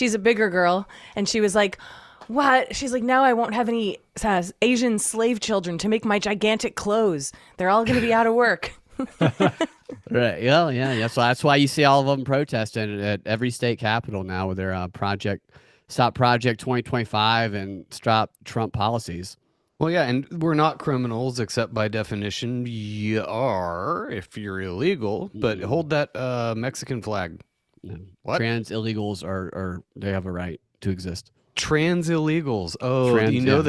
she's a bigger girl, and she was like, what? She's like, now I won't have any Asian slave children to make my gigantic clothes. They're all going to be out of work. Right. Well, yeah. So that's why you see all of them protesting at every state capitol now with their Stop Project 2025 and Stop Trump policies. Well, yeah, and we're not criminals, except by definition, you are if you're illegal. But hold that Mexican flag. No. What? Trans illegals they have a right to exist. Trans illegals. Oh, you know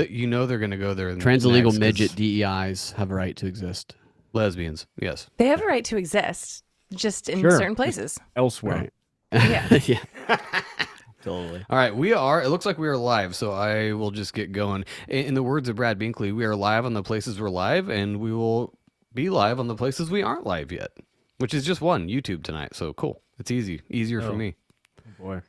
they're going to go there. Trans illegal midget DEIs have a right to exist. Lesbians, yes. They have a right to exist, just in certain places. Elsewhere. Right. Yeah. Yeah. Totally. All right, it looks like we are live, so I will just get going. In the words of Brad Binkley, we are live on the places we're live, and we will be live on the places we aren't live yet, which is just one, YouTube tonight. So cool. It's easier for me. Oh boy.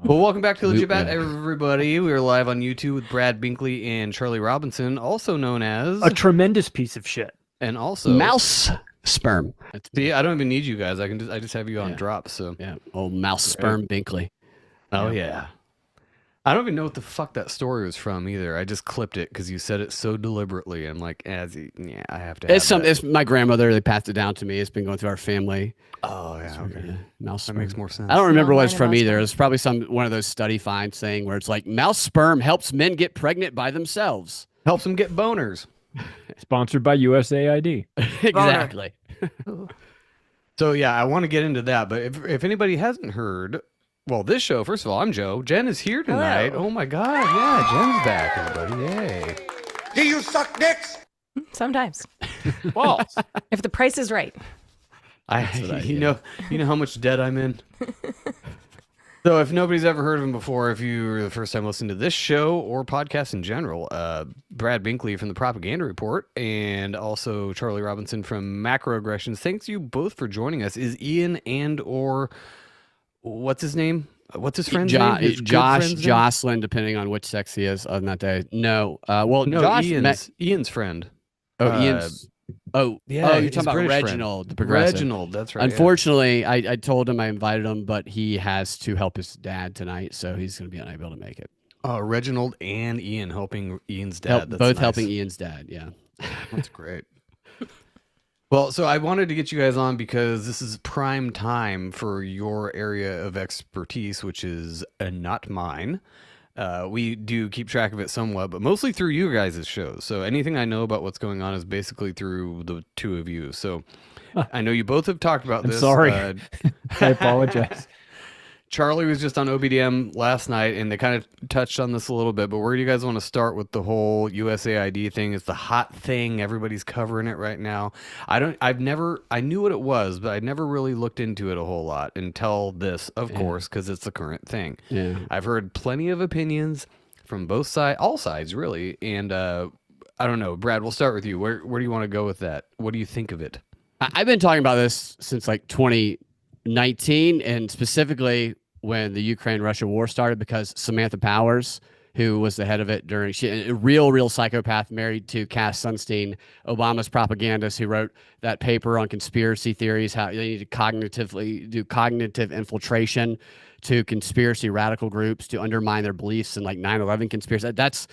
Well, welcome back to Legit Bat, everybody. We are live on YouTube with Brad Binkley and Charlie Robinson, also known as a tremendous piece of shit. And also Mouse Sperm. See, I don't even need you guys. I just have you on drop. So yeah, old Mouse Sperm Binkley. Oh yeah. I don't even know what the fuck that story was from either. I just clipped it because you said it so deliberately. I'm like, I have to. It's my grandmother. They passed it down to me. It's been going through our family. Oh yeah, okay. Yeah, mouse that sperm. makes more sense. I don't remember what it's from either. It's probably one of those study finds saying where it's like mouse sperm helps men get pregnant by themselves. Helps them get boners. Sponsored by USAID. Exactly. So yeah, I want to get into that, but if anybody hasn't heard, well, this show, first of all, I'm Joe. Jen is here tonight. Hello. Oh my God, yeah, Jen's back, everybody. Yay. Do you suck dicks? Sometimes. Balls. If the price is right. You know how much debt I'm in. So if nobody's ever heard of him before, if you're the first time listening to this show or podcast in general, Brad Binkley from the Propaganda Report and also Charlie Robinson from Macroaggressions. Thanks you both for joining us. Is Ian or what's his name? What's his friend's name? His Josh, Jocelyn, depending on which sex he is on that day. No, Josh, Ian's friend. Oh, Ian's. Oh, yeah. You're talking about Reginald, the progressive. Reginald, that's right. Unfortunately, yeah. I told him I invited him, but he has to help his dad tonight, so he's going to be unable to make it. Reginald and Ian helping Ian's dad. Both helping Ian's dad, yeah. That's great. Well, so I wanted to get you guys on because this is prime time for your area of expertise, which is not mine. We do keep track of it somewhat, but mostly through you guys' shows. So anything I know about what's going on is basically through the two of you. So I know you both have talked about this. Sorry. I apologize. Charlie was just on OBDM last night, and they kind of touched on this a little bit, but where do you guys want to start with the whole USAID thing? It's the hot thing. Everybody's covering it right now. I knew what it was, but I never really looked into it a whole lot until this, of course, because it's the current thing. Yeah. I've heard plenty of opinions from both sides, all sides, really. And I don't know, Brad, we'll start with you. Where do you want to go with that? What do you think of it? I've been talking about this since like 2019, and specifically when the Ukraine-Russia war started, because Samantha Powers, who was the head of it a real psychopath married to Cass Sunstein, Obama's propagandist, who wrote that paper on conspiracy theories, how they need to cognitively do cognitive infiltration to conspiracy radical groups to undermine their beliefs in like 9/11 conspiracy. That's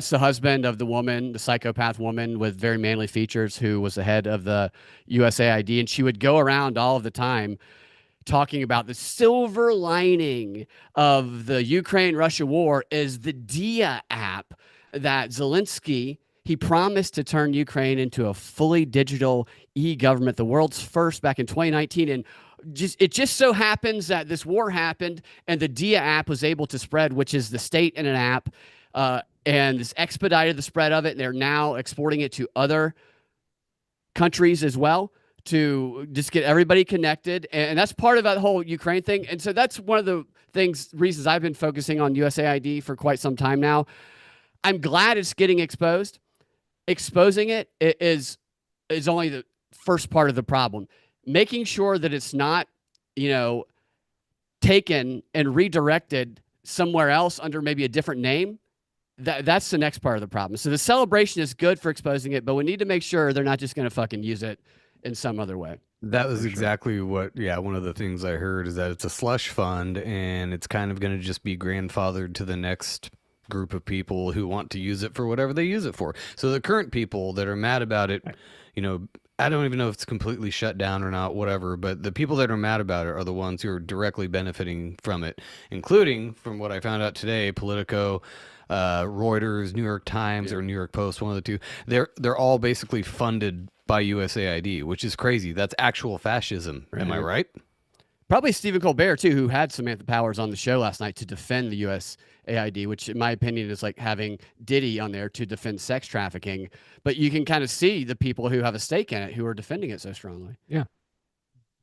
the husband of the woman, the psychopath woman with very manly features, who was the head of the USAID. And she would go around all of the time talking about the silver lining of the Ukraine-Russia war is the DIA app that Zelensky, he promised to turn Ukraine into a fully digital e-government, the world's first, back in 2019. And it just so happens that this war happened and the DIA app was able to spread, which is the state in an app, and this expedited the spread of it. And they're now exporting it to other countries as well, to just get everybody connected. And that's part of that whole Ukraine thing. And so that's one of the reasons I've been focusing on USAID for quite some time now. I'm glad it's getting exposed. Exposing it is only the first part of the problem. Making sure that it's not, taken and redirected somewhere else under maybe a different name, that's the next part of the problem. So the celebration is good for exposing it, but we need to make sure they're not just going to fucking use it in some other way. That was exactly what, one of the things I heard is that it's a slush fund and it's kind of going to just be grandfathered to the next group of people who want to use it for whatever they use it for. So the current people that are mad about it, I don't even know if it's completely shut down or not, whatever, but the people that are mad about it are the ones who are directly benefiting from it, including, from what I found out today, Politico, Reuters, New York Times, or New York Post, one of the two. They're all basically funded by USAID, which is crazy. That's actual fascism. Am I right? Probably Stephen Colbert, too, who had Samantha Powers on the show last night to defend the USAID, which in my opinion is like having Diddy on there to defend sex trafficking. But you can kind of see the people who have a stake in it who are defending it so strongly. Yeah.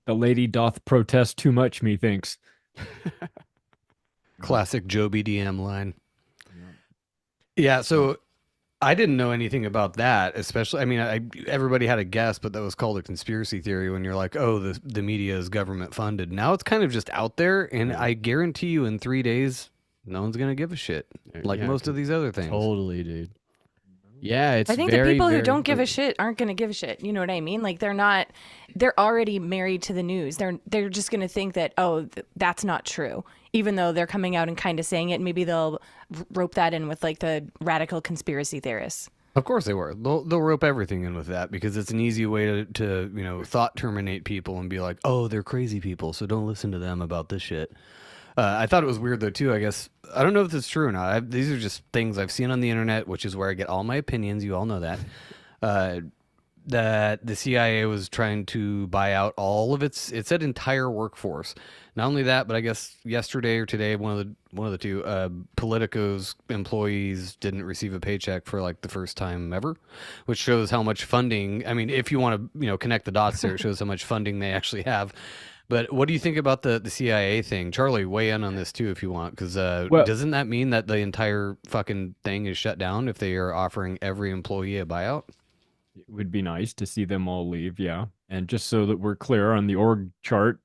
The lady doth protest too much, methinks. Classic Joe BDM line. Yeah, so I didn't know anything about that, especially, everybody had a guess, but that was called a conspiracy theory when you're like, oh, the media is government funded. Now it's kind of just out there, and I guarantee you in 3 days, no one's going to give a shit, like most of these other things. Totally, dude. Yeah, it's I think very, the people very, who don't give a shit aren't going to give a shit. You know what I mean? Like they're already married to the news. They're just going to think that, that's not true, even though they're coming out and kind of saying it. Maybe they'll rope that in with like the radical conspiracy theorists. Of course they were. They'll rope everything in with that because it's an easy way to thought terminate people and be like, oh, they're crazy people, so don't listen to them about this shit. I thought it was weird though too. I guess I don't know if this is true or not. These are just things I've seen on the internet, which is where I get all my opinions. You all know that. That the CIA was trying to buy out all of its entire workforce. Not only that, but I guess yesterday or today, one of the two, Politico's employees didn't receive a paycheck for like the first time ever, which shows how much funding. I mean, if you want to connect the dots there, it shows how much funding they actually have. But what do you think about the CIA thing? Charlie, weigh in on this too if you want, because doesn't that mean that the entire fucking thing is shut down if they are offering every employee a buyout? It would be nice to see them all leave, yeah. And just so that we're clear on the org chart,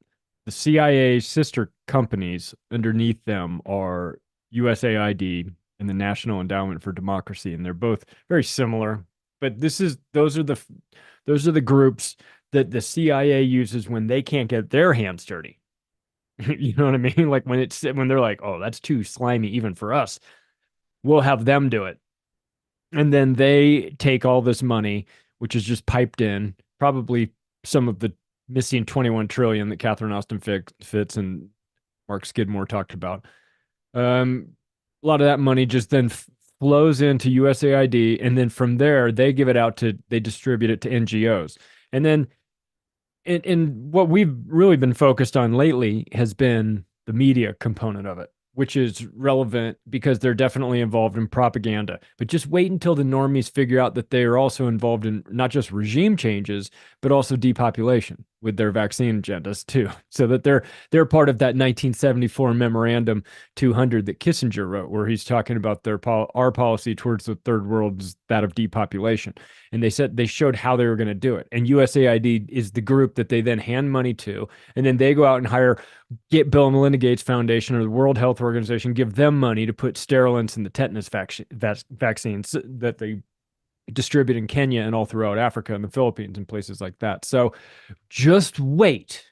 the CIA sister companies underneath them are USAID and the National Endowment for Democracy, and they're both very similar. But those are the groups that the CIA uses when they can't get their hands dirty. You know what I mean? Like when they're like, oh, that's too slimy even for us, we'll have them do it. And then they take all this money, which is just piped in, probably some of the missing 21 trillion that Catherine Austin Fitts and Mark Skidmore talked about. A lot of that money just then flows into USAID, and then from there they distribute it to NGOs. And then and what we've really been focused on lately has been the media component of it, which is relevant because they're definitely involved in propaganda. But just wait until the normies figure out that they are also involved in not just regime changes, but also depopulation with their vaccine agendas too. So that they're part of that 1974 Memorandum 200 that Kissinger wrote, where he's talking about our policy towards the third world is that of depopulation. And they showed how they were going to do it. And USAID is the group that they then hand money to, and then they go out and get Bill and Melinda Gates Foundation or the World Health Organization, give them money to put sterilants in the tetanus vaccines that they distribute in Kenya and all throughout Africa and the Philippines and places like that. So just wait.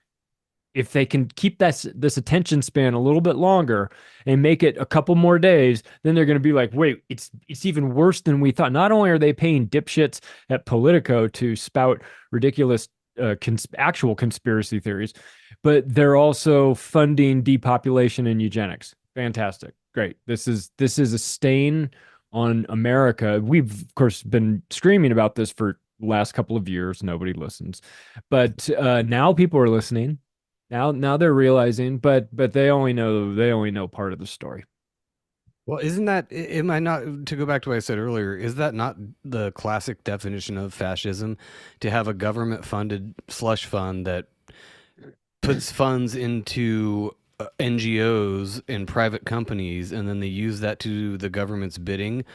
If they can keep this attention span a little bit longer and make it a couple more days, then they're going to be like, wait, it's even worse than we thought. Not only are they paying dipshits at Politico to spout ridiculous actual conspiracy theories, but they're also funding depopulation and eugenics. Fantastic. Great. This is a stain on America. We've, of course, been screaming about this for the last couple of years. Nobody listens. But now people are listening. Now they're realizing, but they only know part of the story. Well, isn't that, am I not, to go back to what I said earlier, is that not the classic definition of fascism? To have a government-funded slush fund that puts funds into NGOs and private companies, and then they use that to do the government's bidding?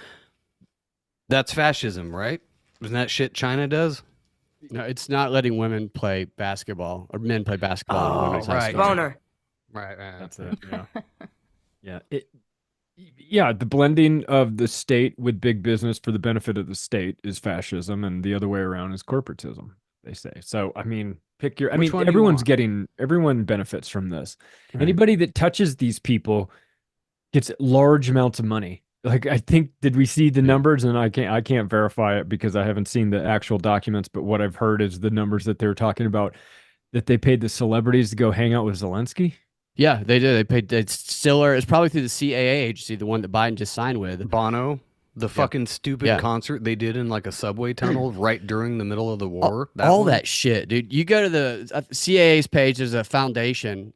That's fascism, right? Isn't that shit China does? No, it's not letting women play basketball or men play basketball. in women's high school. Boner. Right. That's it. Yeah. Yeah. The blending of the state with big business for the benefit of the state is fascism, and the other way around is corporatism. they say. So I mean, pick your. I Which mean, one do you want? everyone benefits from this. Right. Anybody that touches these people gets large amounts of money. Like I think, did we see the numbers? And I can't verify it because I haven't seen the actual documents. But what I've heard is the numbers that they're talking about, that they paid the celebrities to go hang out with Zelensky. Yeah, they did. They paid. It's Stiller. It's probably through the CAA agency, the one that Biden just signed with. Bono, the fucking stupid Yeah. concert they did in like a subway tunnel right during the middle of the war. All one? that shit, dude. You go to the CAA's page. There's a foundation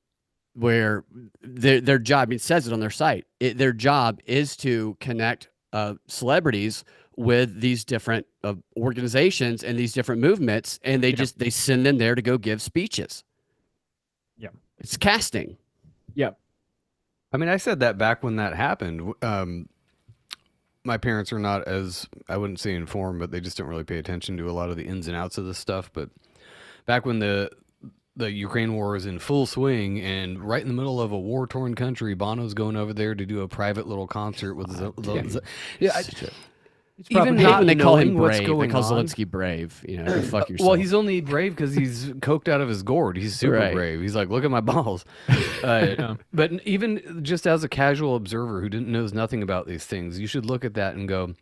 where their job, it says it on their site. Their job is to connect celebrities with these different organizations and these different movements, and they send them there to go give speeches. Yeah, it's casting. Yeah. I mean, I said that back when that happened. My parents are not as, I wouldn't say informed, but they just don't really pay attention to a lot of the ins and outs of this stuff. But back when the Ukraine war was in full swing and right in the middle of a war-torn country, Bono's going over there to do a private little concert with It's even probably not when they call him knowing what's brave. They going call on. Zelensky brave. You know, go fuck yourself. Well, he's only brave because he's coked out of his gourd. He's super Right. brave. He's like, look at my balls. But even just as a casual observer who knows nothing about these things, you should look at that and go,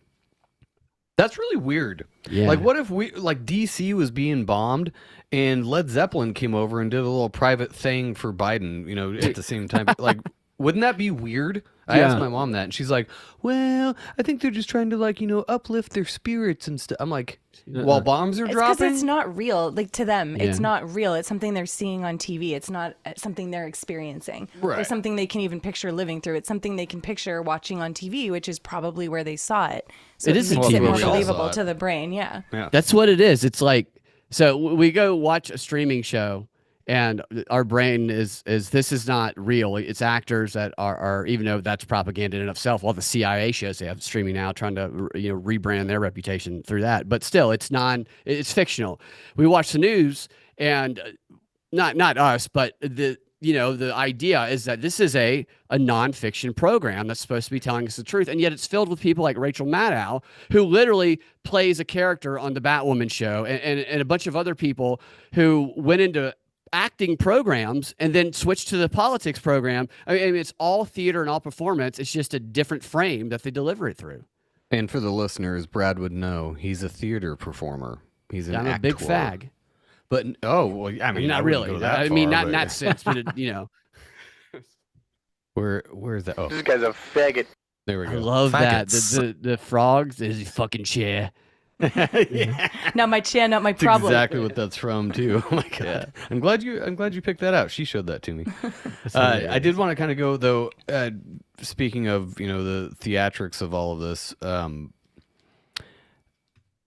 that's really weird. Yeah. Like, what if DC was being bombed and Led Zeppelin came over and did a little private thing for Biden, at the same time? Like, wouldn't that be weird? I asked my mom that, and she's like, well, I think they're just trying to, uplift their spirits and stuff. I'm like, while bombs are It's because dropping? it's not real. Like to them, it's Yeah. not real. It's something they're seeing on TV. It's not something they're experiencing or Right. something they can even picture living through. It's something they can picture watching on TV, which is probably where they saw it. So It is a makes TV it more show. believable Saw it. to the brain. Yeah. Yeah. That's what it is. It's like, so we go watch a streaming show and our brain is this is not real. It's actors that are even though that's propaganda in and of itself. All the CIA shows they have streaming now trying to, rebrand their reputation through that. But still, it's fictional. We watch the news and not us, but the idea is that this is a nonfiction program that's supposed to be telling us the truth. And yet it's filled with people like Rachel Maddow, who literally plays a character on the Batwoman show and a bunch of other people who went into acting programs and then switched to the politics program. I mean, it's all theater and all performance. It's just a different frame that they deliver it through. And for the listeners, Brad would know he's a theater performer. He's an I'm a actor. big fag. But, well, I mean, Not I wouldn't really. go that I mean, far, not in but- that sense, but Where is that? Oh, This guy's a faggot. there we go. I love that. Faggots. The frogs is a fucking chair. Yeah. Not my chair, not my That's problem. exactly what that's from too. Oh my god! I'm glad you picked that out. She showed that to me. I did want to kind of go though. Speaking of the theatrics of all of this,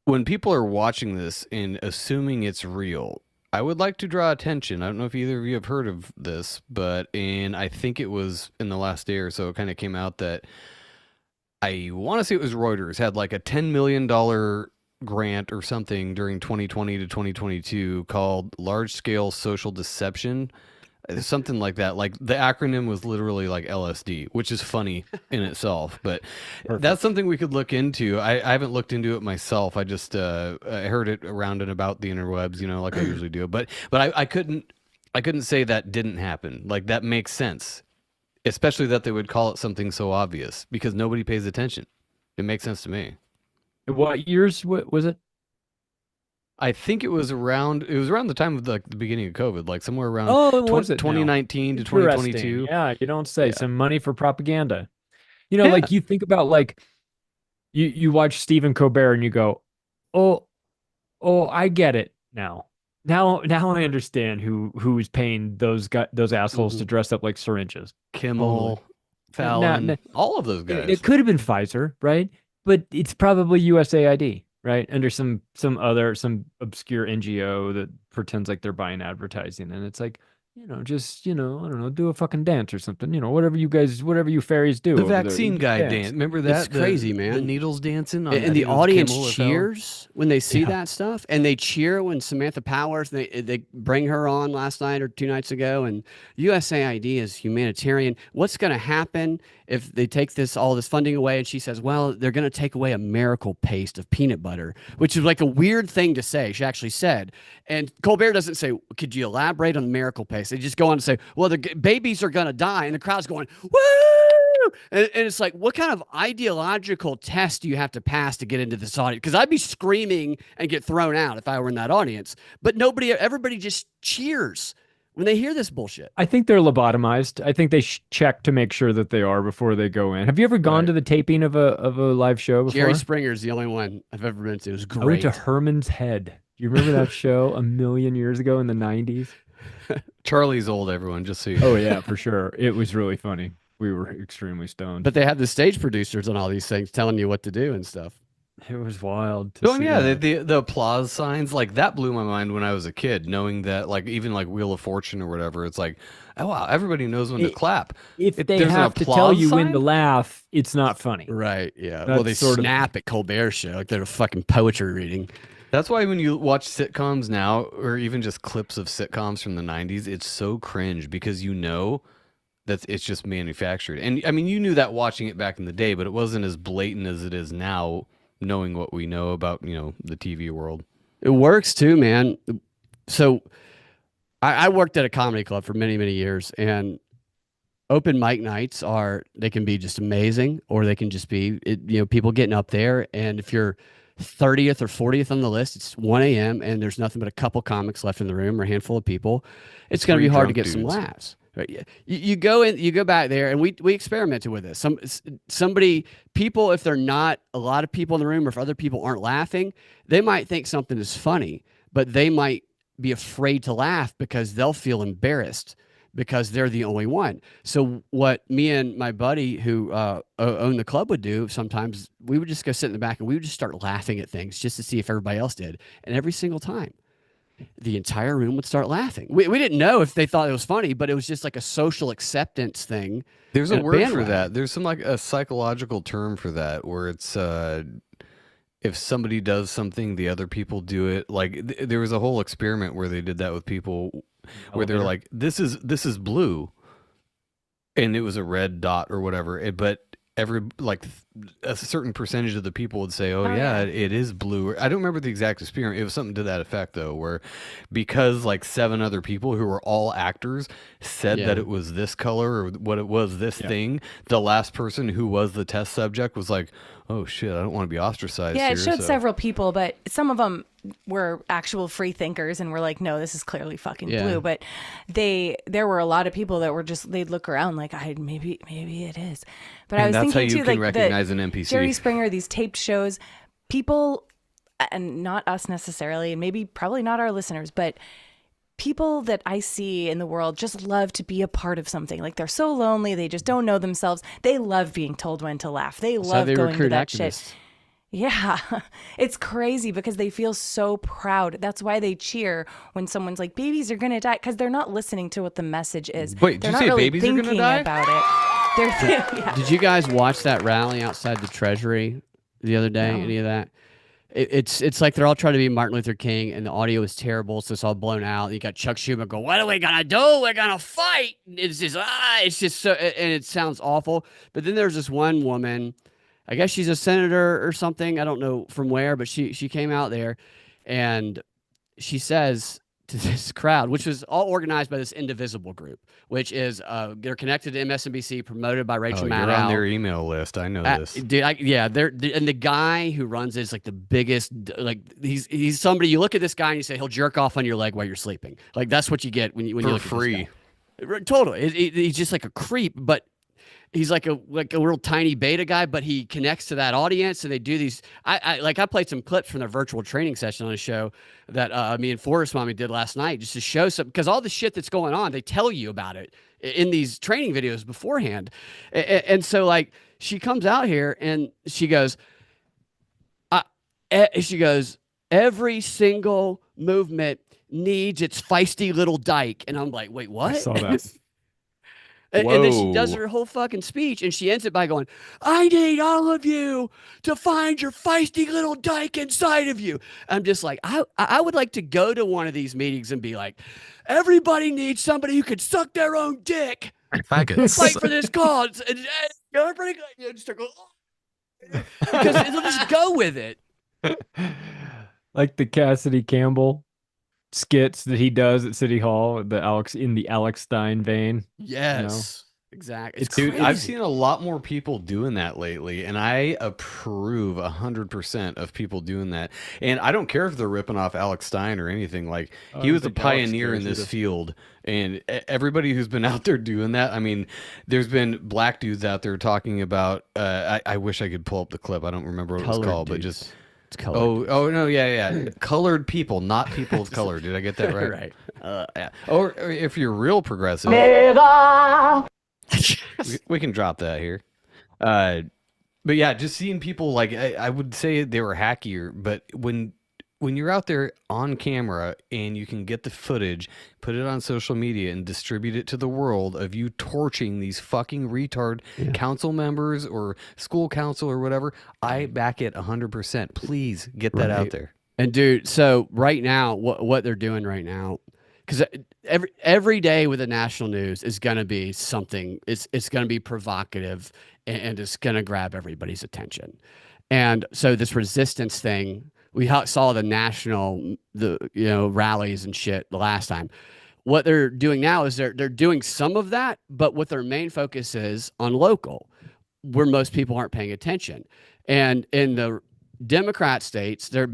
when people are watching this and assuming it's real, I would like to draw attention. I don't know if either of you have heard of this, but I think it was in the last day or so, it kind of came out that I want to say it was Reuters had like a $10 million grant or something during 2020 to 2022 called Large Scale Social Deception. Something like that. Like the acronym was literally like LSD, which is funny in itself, but that's something we could look into. I haven't looked into it myself. I just I heard it around and about the interwebs, like I usually do. But I couldn't say that didn't happen. Like that makes sense, especially that they would call it something so obvious because nobody pays attention. It makes sense to me. What years was it? I think it was around the time of like the beginning of COVID, like somewhere around Was it now? 2019 to Interesting. 2022. Yeah, you don't say. Yeah. Some money for propaganda. Yeah. Like you think about like you watch Stephen Colbert and you go, oh, I get it now. Now I understand who's paying those assholes to dress up like syringes. Kimmel, Fallon, all of those guys. It could have been Pfizer, right? But it's probably USAID, right? Under some obscure NGO that pretends like they're buying advertising. And it's like, just, I don't know, do a fucking dance or something, whatever you fairies do. The over there, vaccine you guy dance. dance. Remember that? It's crazy, man. The needles dancing on, And I the think it was audience Kimmel or Fallon. cheers when they see that stuff, and they cheer when Samantha Powers they bring her on last night or 2 nights ago. And USAID is humanitarian. What's going to happen if they take all this funding away? And she says, well, they're going to take away a miracle paste of peanut butter, which is like a weird thing to say. She actually said, and Colbert doesn't say, could you elaborate on the miracle paste? They just go on to say, well, the babies are going to die, and the crowd's going, woo! And it's like, what kind of ideological test do you have to pass to get into this audience? Because I'd be screaming and get thrown out if I were in that audience. But everybody just cheers when they hear this bullshit. I think they're lobotomized. I think they check to make sure that they are before they go in. Have you ever gone to the taping of a live show before? Jerry Springer's the only one I've ever been to. It was great. I went to Herman's Head. Do you remember that show a million years ago in the 90s? Charlie's old, everyone, just so you Oh, yeah, for sure. It was really funny. We were extremely stoned. But they have the stage producers on all these things telling you what to do and stuff. It was wild. To Oh see yeah, that. the applause signs, like that blew my mind when I was a kid, knowing that, like, even like Wheel of Fortune or whatever, it's like, oh wow, everybody knows when to clap. If they there's an have to tell applause you when sign? to laugh, it's not funny. Right, yeah. Well, they That's sort of- snap at Colbert's show like they're a fucking poetry reading. That's why when you watch sitcoms now, or even just clips of sitcoms from the 90s, it's so cringe because you know that it's just manufactured. And I mean, you knew that watching it back in the day, but it wasn't as blatant as it is now, knowing what we know about, the TV world. It works too, man. So I worked at a comedy club for many, many years, and open mic nights they can be just amazing, or they can just be, people getting up there. And if you're 30th or 40th on the list, it's 1 a.m. and there's nothing but a couple comics left in the room or a handful of people. It's going to be hard to get some laughs. Right? You go back there, and we experimented with this. People, if they're not a lot of people in the room, or if other people aren't laughing, they might think something is funny, but they might be afraid to laugh because they'll feel embarrassed because they're the only one. So what me and my buddy who owned the club would do, sometimes we would just go sit in the back and we would just start laughing at things just to see if everybody else did. And every single time, the entire room would start laughing. We didn't know if they thought it was funny, but it was just like a social acceptance thing. There's a word for that. There's some, like, a psychological term for that, where it's if somebody does something, the other people do it. Like there was a whole experiment where they did that with people, where they're like, this is blue, and it was a red dot or whatever. But a certain percentage of the people would say, oh yeah, it is blue. I don't remember the exact experiment. It was something to that effect, though, where because like 7 other people who were all actors said that it was this color, or what it was, this thing, the last person who was the test subject was like, oh shit, I don't want to be ostracized. Yeah, it here, showed several people, but some of them were actual free thinkers and were like, no, this is clearly fucking blue. But there were a lot of people that were just, they'd look around like, maybe it is. But I was that's thinking how you too, can like recognize an NPC. Jerry Springer, these taped shows, people, and not us necessarily, and maybe probably not our listeners, but people that I see in the world just love to be a part of something. Like they're so lonely, they just don't know themselves. They love being told when to laugh. They love going to that shit. Yeah, it's crazy because they feel so proud. That's why they cheer when someone's like, babies are going to die, because they're not listening to what the message is. Wait, they're did you not say really babies are gonna thinking die? about it. Yeah. Did you guys watch that rally outside the Treasury the other day? No. Any of that? It's like they're all trying to be Martin Luther King, and the audio is terrible, so it's all blown out. You got Chuck Schumer go, "What are we gonna do? We're gonna fight." It's just so, and it sounds awful. But then there's this one woman, I guess she's a senator or something. I don't know from where, but she came out there, and she says to this crowd, which was all organized by this Indivisible group, which is they're connected to MSNBC, promoted by Rachel Maddow. You're on their email list. I know this. Dude, and the guy who runs it is like the biggest, like he's somebody, you look at this guy and you say he'll jerk off on your leg while you're sleeping. Like that's what you get when you look free. at this guy. Totally. He's just like a creep, but he's like a real tiny beta guy, but he connects to that audience, and they do these. I played some clips from their virtual training session on a show that me and Forrest Mommy did last night, just to show some, because all the shit that's going on, they tell you about it in these training videos beforehand, and so like she comes out here and she goes, every single movement needs its feisty little dyke. And I'm like, wait, what? I saw that. And then she does Whoa. her whole fucking speech, and she ends it by going, I need all of you to find your feisty little dyke inside of you. I'm just like, I would like to go to one of these meetings and be like, everybody needs somebody who could suck their own dick. Faggots. Fight for this cause. And everybody just start going, "Oh," because it'll just go with it. Like the Cassidy Campbell skits that he does at City Hall, the Alex Stein vein. Yes. Exactly. It's Dude, crazy. I've seen a lot more people doing that lately, and I approve 100% of people doing that. And I don't care if they're ripping off Alex Stein or anything. Like, he was a pioneer in this field, and everybody who's been out there doing that. I mean, there's been black dudes out there talking about. I wish I could pull up the clip. I don't remember what it was called, but just. It's colored. Oh no, yeah. Colored people, not people of color. Did I get that right? Right. Yeah. Or if you're real progressive, we can drop that here. But yeah, just seeing people like I would say they were hackier, but when you're out there on camera and you can get the footage, put it on social media and distribute it to the world of you torching these fucking retard council members or school council or whatever, I back it 100%. Please get that out there. And dude, so right now, what they're doing right now, because every day with the national news is going to be something. It's going to be provocative and it's going to grab everybody's attention. And so this resistance thing, we saw the rallies and shit the last time. What they're doing now is they're doing some of that, but what their main focus is on local, where most people aren't paying attention. And in the Democrat states, they're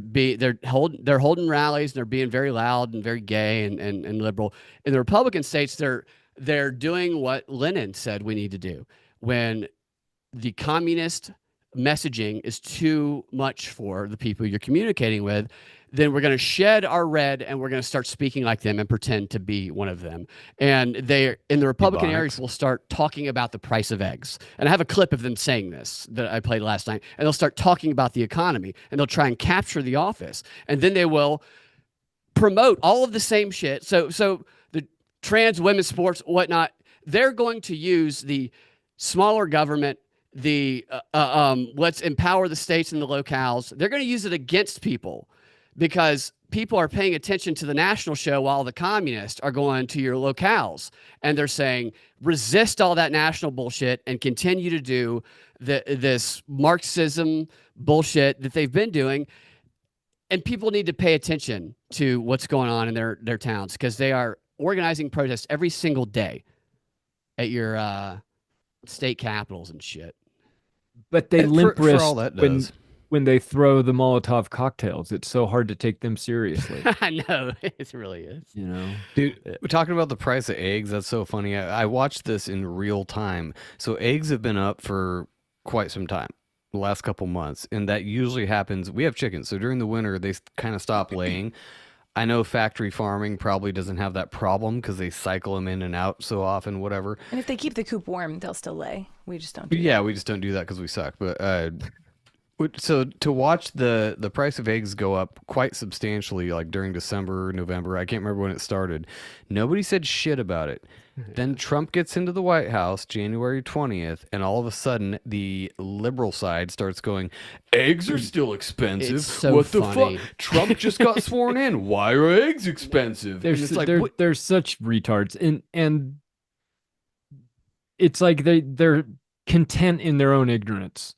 holding rallies, and they're being very loud and very gay and liberal. In the Republican states, they're doing what Lenin said we need to do. When the communist messaging is too much for the people you're communicating with, then we're going to shed our red and we're going to start speaking like them and pretend to be one of them. And they, in the Republican areas, will start talking about the price of eggs. And I have a clip of them saying this that I played last night. And they'll start talking about the economy and they'll try and capture the office. And then they will promote all of the same shit. So the trans, women's sports, whatnot, they're going to use the smaller government, the let's empower the states and the locales. They're going to use it against people because people are paying attention to the national show while the communists are going to your locales. And they're saying, resist all that national bullshit and continue to do this Marxism bullshit that they've been doing. And people need to pay attention to what's going on in their towns because they are organizing protests every single day at your state capitals and shit. But they limp for wrist all that does. when they throw the Molotov cocktails. It's so hard to take them seriously. I know, it really is. You know, Dude, we're talking about the price of eggs. That's so funny. I watched this in real time. So eggs have been up for quite some time, the last couple months. And that usually happens. We have chickens. So during the winter, they kind of stop laying. I know factory farming probably doesn't have that problem because they cycle them in and out so often, whatever. And if they keep the coop warm, they'll still lay. We just don't do Yeah, we just don't do that because we suck. But so to watch the price of eggs go up quite substantially, like during December, November, I can't remember when it started. Nobody said shit about it. Then Trump gets into the White House January 20th, and all of a sudden the liberal side starts going, eggs are still expensive. It's so what funny. the fuck? Trump just got sworn in. Why are eggs expensive? And it's like, what? they're such retards, and it's like they're content in their own ignorance.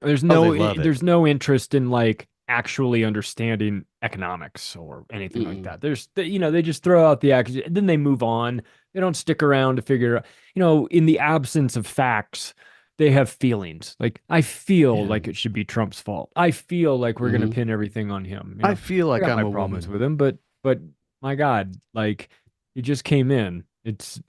There's they no love it. there's no interest in like actually understanding economics or anything like that. They just throw out the action and then they move on. They don't stick around to figure out, in the absence of facts, they have feelings. Like, I feel like it should be Trump's fault. I feel like we're going to pin everything on him. I feel like I got I'm my a problems woman. with him, but my God, like, he just came in. It's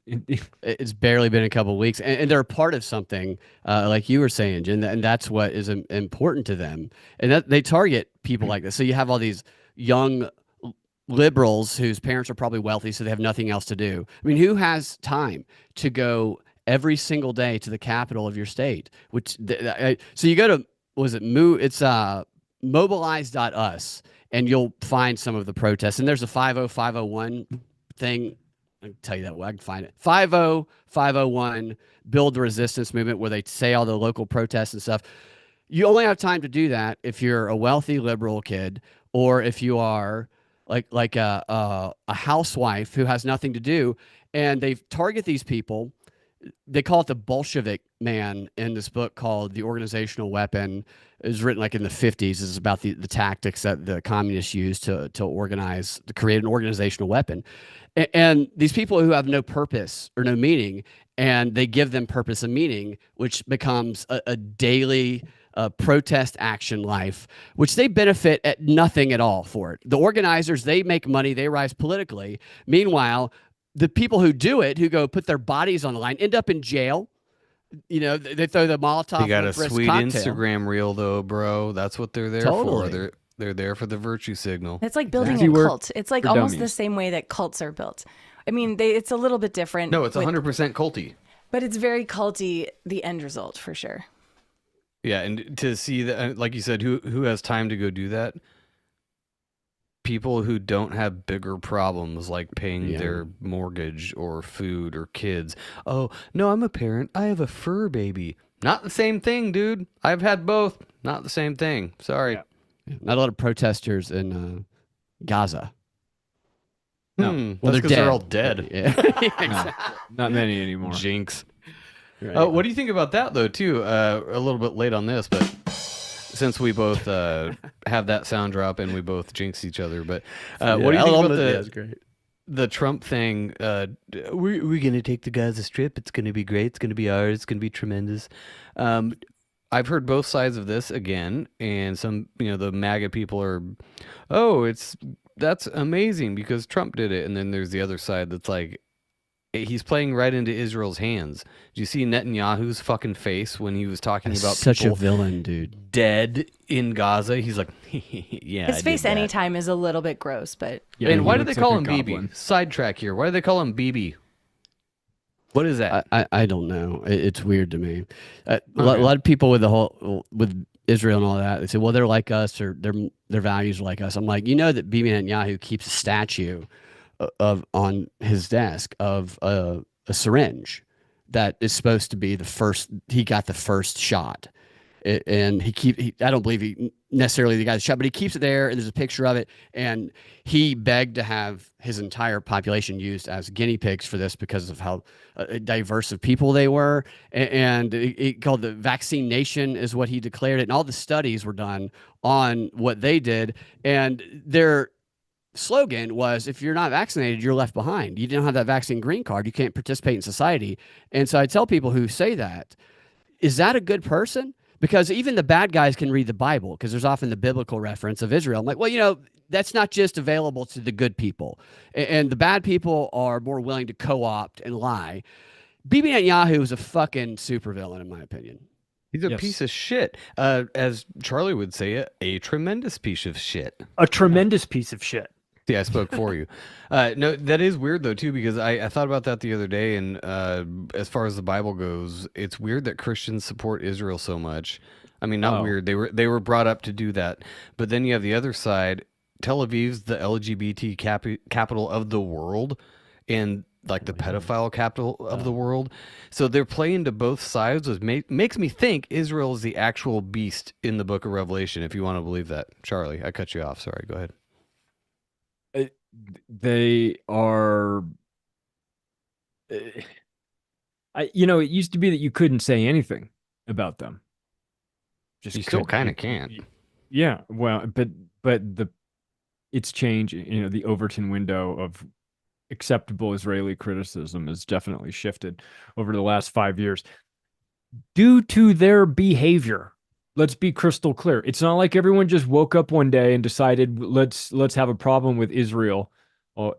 barely been a couple of weeks, and they're a part of something, like you were saying, Jen, and that's what is important to them. And that they target people like this. So you have all these young liberals whose parents are probably wealthy, so they have nothing else to do. I mean, who has time to go every single day to the capital of your state? So you go to, it's mobilize.us, and you'll find some of the protests. And there's a 50501 thing. I can tell you that. I can find it. 50501 Build the Resistance Movement, where they say all the local protests and stuff. You only have time to do that if you're a wealthy liberal kid, or if you are like a housewife who has nothing to do. And they target these people. They call it the Bolshevik man in this book called The Organizational Weapon. It was written like in the 50s. It's about the tactics that the communists used to organize, to create an organizational weapon. And these people who have no purpose or no meaning, and they give them purpose and meaning, which becomes a daily protest action life, which they benefit at nothing at all for it. The organizers, they make money, they rise politically. Meanwhile, the people who do it, who go put their bodies on the line, end up in jail. You know, they throw the Molotov. You got a sweet Instagram reel, though, bro. That's what they're there for. They're there for the virtue signal. It's like building a cult. It's like almost the same way that cults are built. I mean, it's a little bit different. No, it's 100% culty. But it's very culty, the end result, for sure. Yeah, and to see that, like you said, who has time to go do that? People who don't have bigger problems like paying their mortgage or food or kids. Oh, no, I'm a parent. I have a fur baby. Not the same thing, dude. I've had both. Not the same thing. Sorry. Yeah. Not a lot of protesters in Gaza. No, well, they're all dead. Yeah, exactly. No, not many anymore. Jinx. Right. What do you think about that, though, too? A little bit late on this, but since we both have that sound drop and we both jinx each other, but what do you think about the Trump thing? We're going to take the Gaza Strip. It's going to be great. It's going to be ours. It's going to be tremendous. I've heard both sides of this again, and some, the MAGA people are, that's amazing because Trump did it. And then there's the other side that's like, he's playing right into Israel's hands. Did you see Netanyahu's fucking face when he was talking about such people a villain, dude, dead in Gaza? He's like, yeah. His face anytime is a little bit gross, but Yeah, and why do they looks call like him a BB? goblin. Sidetrack here. Why do they call him BB? What is that? I don't know. It's weird to me. A lot of people with Israel and all that, they say, well, they're like us, or their values are like us. I'm like, that Bibi Netanyahu keeps a statue on his desk of a syringe that is supposed to be the first. He got the first shot, and I don't believe he necessarily the guy that shot, but he keeps it there, and there's a picture of it, and he begged to have his entire population used as guinea pigs for this because of how diverse of people they were, and it called the vaccine nation is what he declared it, and all the studies were done on what they did, and their slogan was, if you're not vaccinated, you're left behind. You don't have that vaccine green card, you can't participate in society. And so I tell people who say that, is that a good person? Because even the bad guys can read the Bible, because there's often the biblical reference of Israel. I'm like, well, that's not just available to the good people. And the bad people are more willing to co-opt and lie. Bibi Netanyahu is a fucking supervillain, in my opinion. He's a piece of shit. As Charlie would say, a tremendous piece of shit. A tremendous piece of shit. Yeah, I spoke for you. No, that is weird though too, because I thought about that the other day, and as far as the Bible goes, it's weird that Christians support Israel so much. I mean, not weird. They were brought up to do that, but then you have the other side. Tel Aviv's the LGBT capital of the world, and like the pedophile capital of the world. So they're playing to both sides, which makes me think Israel is the actual beast in the Book of Revelation. If you want to believe that, Charlie, I cut you off. Sorry, go ahead. They are it used to be that you couldn't say anything about them. You still kind of can't. Yeah, well, but it's changed. The Overton window of acceptable Israeli criticism has definitely shifted over the last 5 years due to their behavior. Let's be crystal clear. It's not like everyone just woke up one day and decided let's have a problem with Israel.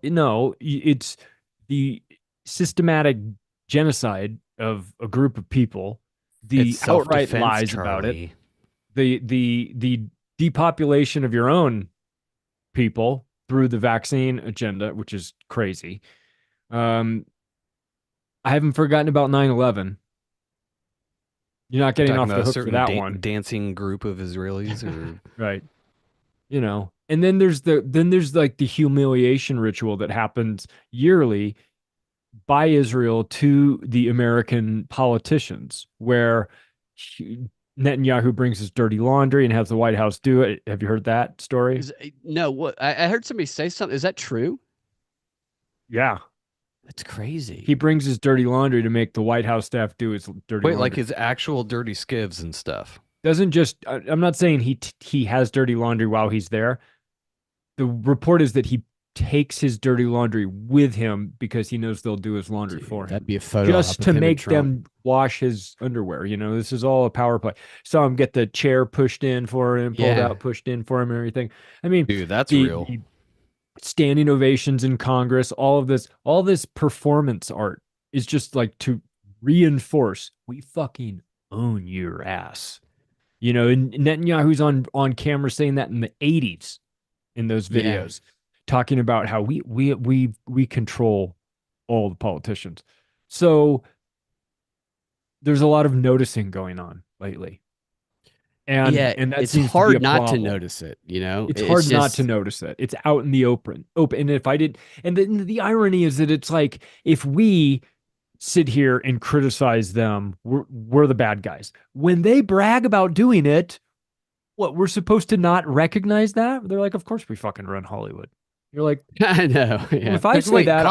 No, it's the systematic genocide of a group of people, the outright lies about it, the depopulation of your own people through the vaccine agenda, which is crazy. I haven't forgotten about 9/11. You're not getting off the hook for that one. Dancing group of Israelis, or right? And then there's like the humiliation ritual that happens yearly by Israel to the American politicians, where Netanyahu brings his dirty laundry and has the White House do it. Have you heard that story? No, what I heard somebody say something. Is that true? Yeah. That's crazy. He brings his dirty laundry to make the White House staff do his dirty laundry. Wait, like his actual dirty skivs and stuff. Doesn't just, I'm not saying he has dirty laundry while he's there. The report is that he takes his dirty laundry with him because he knows they'll do his laundry for him. That'd be a photo just op to of him and make Trump. them wash his underwear. This is all a power play. Saw him get the chair pushed in for him, pulled out, pushed in for him, and everything. I mean, dude, that's real. The standing ovations in Congress, all this performance art is just like to reinforce we fucking own your ass. And Netanyahu's on camera saying that in the 80s in those videos, talking about how we control all the politicians. So there's a lot of noticing going on lately. And that it's seems hard to be a not to problem. notice it, It's hard not to notice it. It's out in the open. And if I did, and the irony is that it's like, if we sit here and criticize them, we're the bad guys. When they brag about doing it, what, we're supposed to not recognize that? They're like, of course we fucking run Hollywood. You're like, I know. Yeah. If I say that,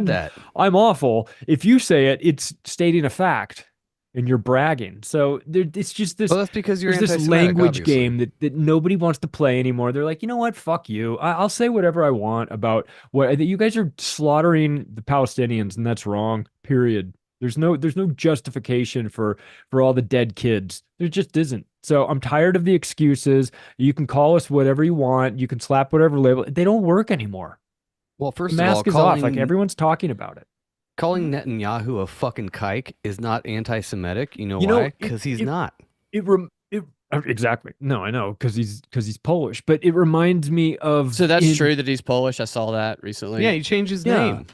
that. I'm awful. If you say it, it's stating a fact. And you're bragging. So it's just this. Well, that's because you're this anti-Semitic, language obviously. game that nobody wants to play anymore. They're like, you know what? Fuck you. I'll say whatever I want about what you guys are slaughtering the Palestinians, and that's wrong. Period. There's no justification for all the dead kids. There just isn't. So I'm tired of the excuses. You can call us whatever you want. You can slap whatever label. They don't work anymore. Well, first The of all, mask is off. Like, everyone's talking about it. calling Netanyahu a fucking kike is not anti-Semitic. You know You know, why? Because he's not. Exactly. No, I know, because he's Polish. But it reminds me of. So that's true that he's Polish. I saw that recently. Yeah, he changed his name.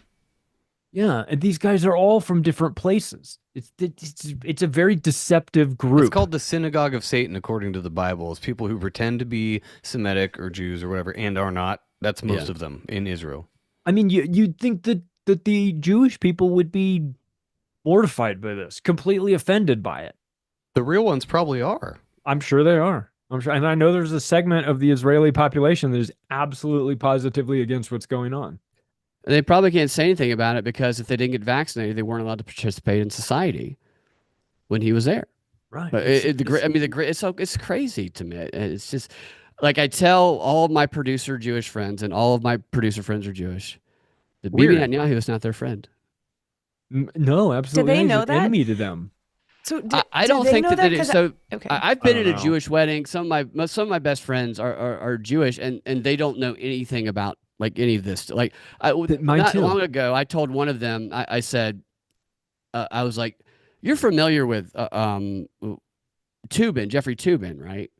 Yeah, and these guys are all from different places. It's a very deceptive group. It's called the synagogue of Satan, according to the Bible. It's people who pretend to be Semitic or Jews or whatever and are not. That's most of them in Israel. I mean, you'd think that the Jewish people would be mortified by this, completely offended by it. The real ones probably are. I'm sure they are. I'm sure, and I know there's a segment of the Israeli population that is absolutely positively against what's going on. They probably can't say anything about it because if they didn't get vaccinated, they weren't allowed to participate in society when he was there. Right. But it's crazy to me. It's just like I tell all of my producer Jewish friends, and all of my producer friends are Jewish. That Bibi Netanyahu is not their friend. No, absolutely. Do they He's know an that? enemy to them. So I don't think that they do. So okay. I've been in a know. Jewish wedding. Some of my best friends are Jewish, and they don't know anything about like any of this. Like not long ago, I told one of them. I said, I was like, "You're familiar with Toobin, Jeffrey Toobin, right?"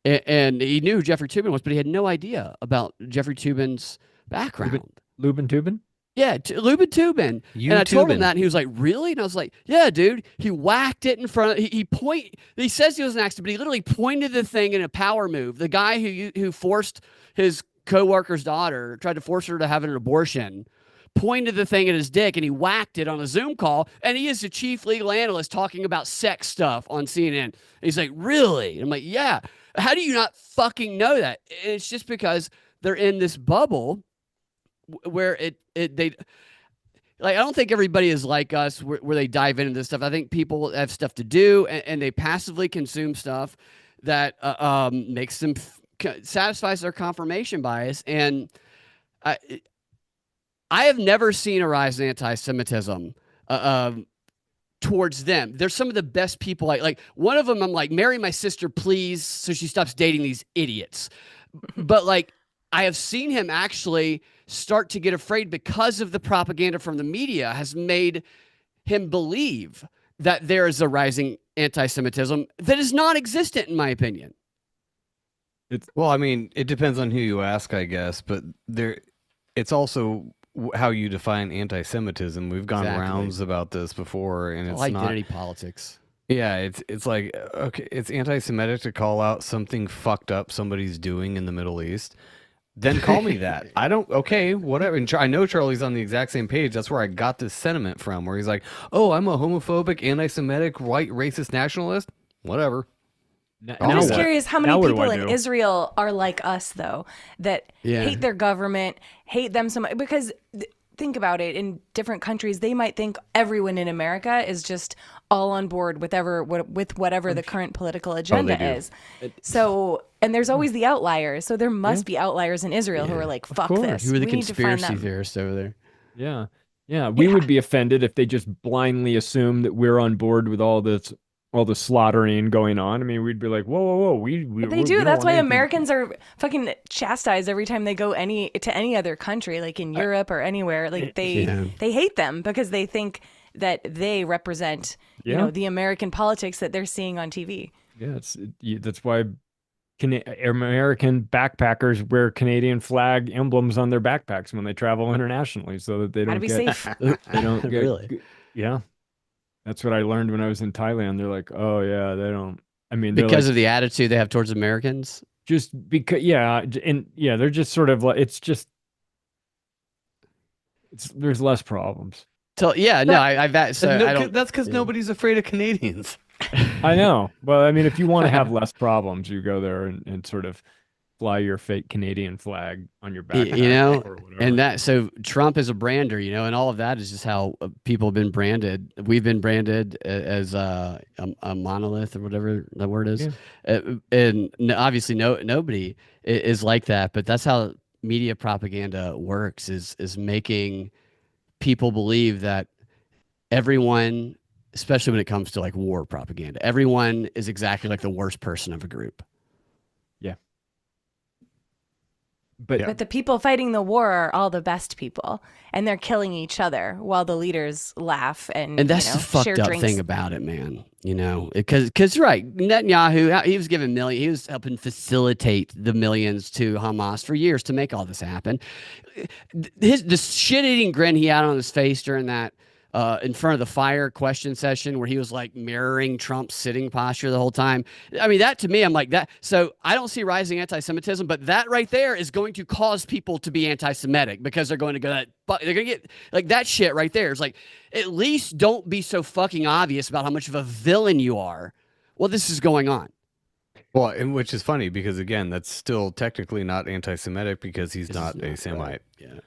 And he knew who Jeffrey Toobin was, but he had no idea about Jeffrey Toobin's background. Lubin Toobin? Yeah, Lubin Toobin. And I told him that, and he was like, "Really?" And I was like, "Yeah, dude." He whacked it in front of. He says he was an accident, but he literally pointed the thing in a power move. The guy who forced his coworker's daughter, tried to force her to have an abortion, pointed the thing at his dick, and he whacked it on a Zoom call. And he is the chief legal analyst talking about sex stuff on CNN. And he's like, "Really?" And I'm like, "Yeah." How do you not fucking know that? And it's just because they're in this bubble where they like, I don't think everybody is like us where they dive into this stuff. I think people have stuff to do and they passively consume stuff that makes them satisfies their confirmation bias. And I have never seen a rise in anti-Semitism towards them. They're some of the best people. Like one of them, I'm like, marry my sister, please, so she stops dating these idiots. But like, I have seen him actually start to get afraid because of the propaganda from the media has made him believe that there is a rising anti-Semitism that is non-existent, in my opinion. Well, I mean, it depends on who you ask, I guess, but it's also how you define anti-Semitism. We've gone rounds about this before, and it's not identity politics. Yeah, it's like, okay, it's anti-Semitic to call out something fucked up somebody's doing in the Middle East. then call me that. I don't, okay, whatever. And I know Charlie's on the exact same page. That's where I got this sentiment from, where he's like, oh, I'm a homophobic, anti-Semitic, white, racist nationalist. Whatever. I'm just what? curious how Now many what do people I in do? Israel are like us, though, that Yeah. hate their government, hate them so much. Because think about it, in different countries, they might think everyone in America is just all on board with whatever the current political agenda do. is. So, and there's always the outliers. So there must be outliers in Israel who are like, fuck course. this. Who are the We need to find conspiracy them. theorists over there? Yeah. Yeah. We would be offended if they just blindly assume that we're on board with all the slaughtering going on. I mean, we'd be like, whoa, whoa, whoa. We They do. don't That's want why anything- Americans are fucking chastised every time they go to any other country, like in Europe or anywhere. Like they hate them because they think that they represent, you know, the American politics that they're seeing on TV. Yeah, that's why American backpackers wear Canadian flag emblems on their backpacks when they travel internationally, so that they Gotta don't be get safe. they don't get Really? yeah. That's what I learned when I was in Thailand. They're like, oh yeah, they don't. I mean, they're Because like, of the attitude they have towards Americans. just because they're just sort of like there's less problems. So yeah, no, I've so No, I don't. that's because nobody's afraid of Canadians. I know. Well, I mean, if you want to have less problems, you go there and sort of fly your fake Canadian flag on your backpack. You know, or whatever. and that so Trump is a brander, you know, and all of that is just how people have been branded. We've been branded as a monolith or whatever that word is, and obviously nobody is like that. But that's how media propaganda works: is making people believe that everyone, especially when it comes to like war propaganda, everyone is exactly like the worst person of a group. But the people fighting the war are all the best people, and they're killing each other while the leaders laugh and that's you know, the fucked share up drinks. thing about it, man. You know, because right, Netanyahu, he was giving he was helping facilitate the millions to Hamas for years to make all this happen. The shit-eating grin he had on his face during that in front of the fire question session where he was like mirroring Trump's sitting posture the whole time. I mean, that to me, I'm like that. So I don't see rising anti-Semitism, but that right there is going to cause people to be anti-Semitic because they're going to go they're going to get like that shit right there. It's like, at least don't be so fucking obvious about how much of a villain you are. Well, this is going on. Well, and which is funny because again, that's still technically not anti-Semitic because he's not a Semite. Right. Yeah.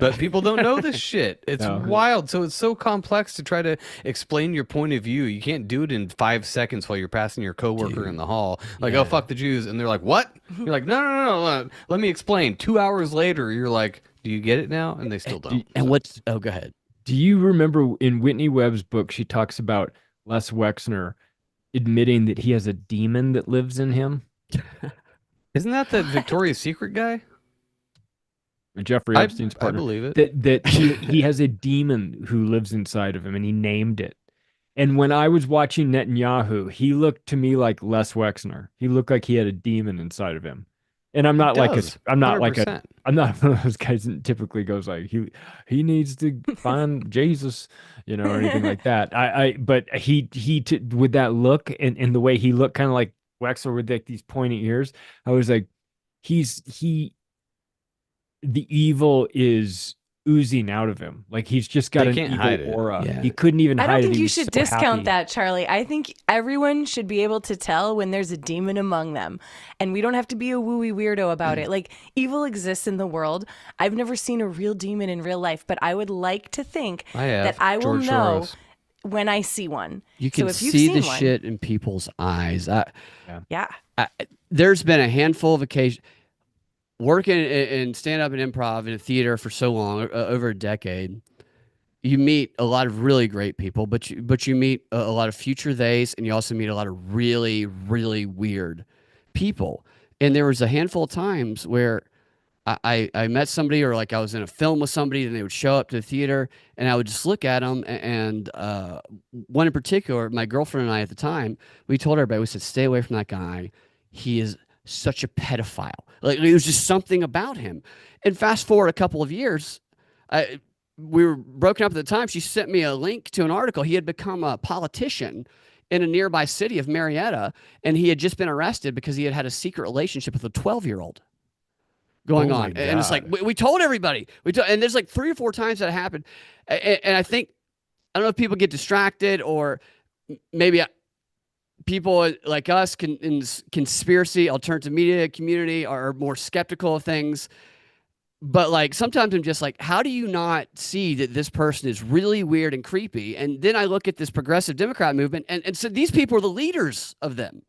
But people don't know this shit. It's wild. So it's so complex to try to explain your point of view. You can't do it in 5 seconds while you're passing your coworker in the hall. Like, oh, fuck the Jews. And they're like, what? You're like, no. Let me explain. 2 hours later, you're like, do you get it now? And they still don't. And go ahead. Do you remember in Whitney Webb's book, she talks about Les Wexner admitting that he has a demon that lives in him? Isn't that the Victoria's Secret guy? Jeffrey Epstein's I partner. believe it. That he has a demon who lives inside of him, and he named it. And when I was watching Netanyahu, he looked to me like Les Wexner. He looked like he had a demon inside of him. And I'm not I'm not 100%. One of those guys that typically goes like he needs to find Jesus, you know, or anything like that. But he with that look and the way he looked, kind of like Wexler with like these pointy ears. I was like, the evil is oozing out of him. Like he's just got an evil aura. Yeah. He couldn't even hide it. I don't think He you was should so discount happy. that, Charlie. I think everyone should be able to tell when there's a demon among them. And we don't have to be a wooey weirdo about it. Like, evil exists in the world. I've never seen a real demon in real life, but I would like to think that I will George know Soros. when I see one. You can so if you've see seen the one, shit in people's eyes. yeah. There's been a handful of occasions working in stand-up and improv in a theater for so long, over a decade. You meet a lot of really great people, but you meet a lot of future theys, and you also meet a lot of really, really weird people. And there was a handful of times where I met somebody, or like I was in a film with somebody, and they would show up to the theater, and I would just look at them. And one in particular, my girlfriend and I at the time, we told everybody, we said, stay away from that guy. He is such a pedophile. Like, it was just something about him. And fast forward a couple of years, we were broken up at the time. She sent me a link to an article. He had become a politician in a nearby city of Marietta, and he had just been arrested because he had had a secret relationship with a 12-year-old. going Oh my on, and it's like God. we told everybody. And there's like 3 or 4 times that happened, and I think I don't know if people get distracted or maybe people like us in this conspiracy alternative media community are more skeptical of things. But like sometimes I'm just like, how do you not see that this person is really weird and creepy? And then I look at this progressive Democrat movement, and so these people are the leaders of them.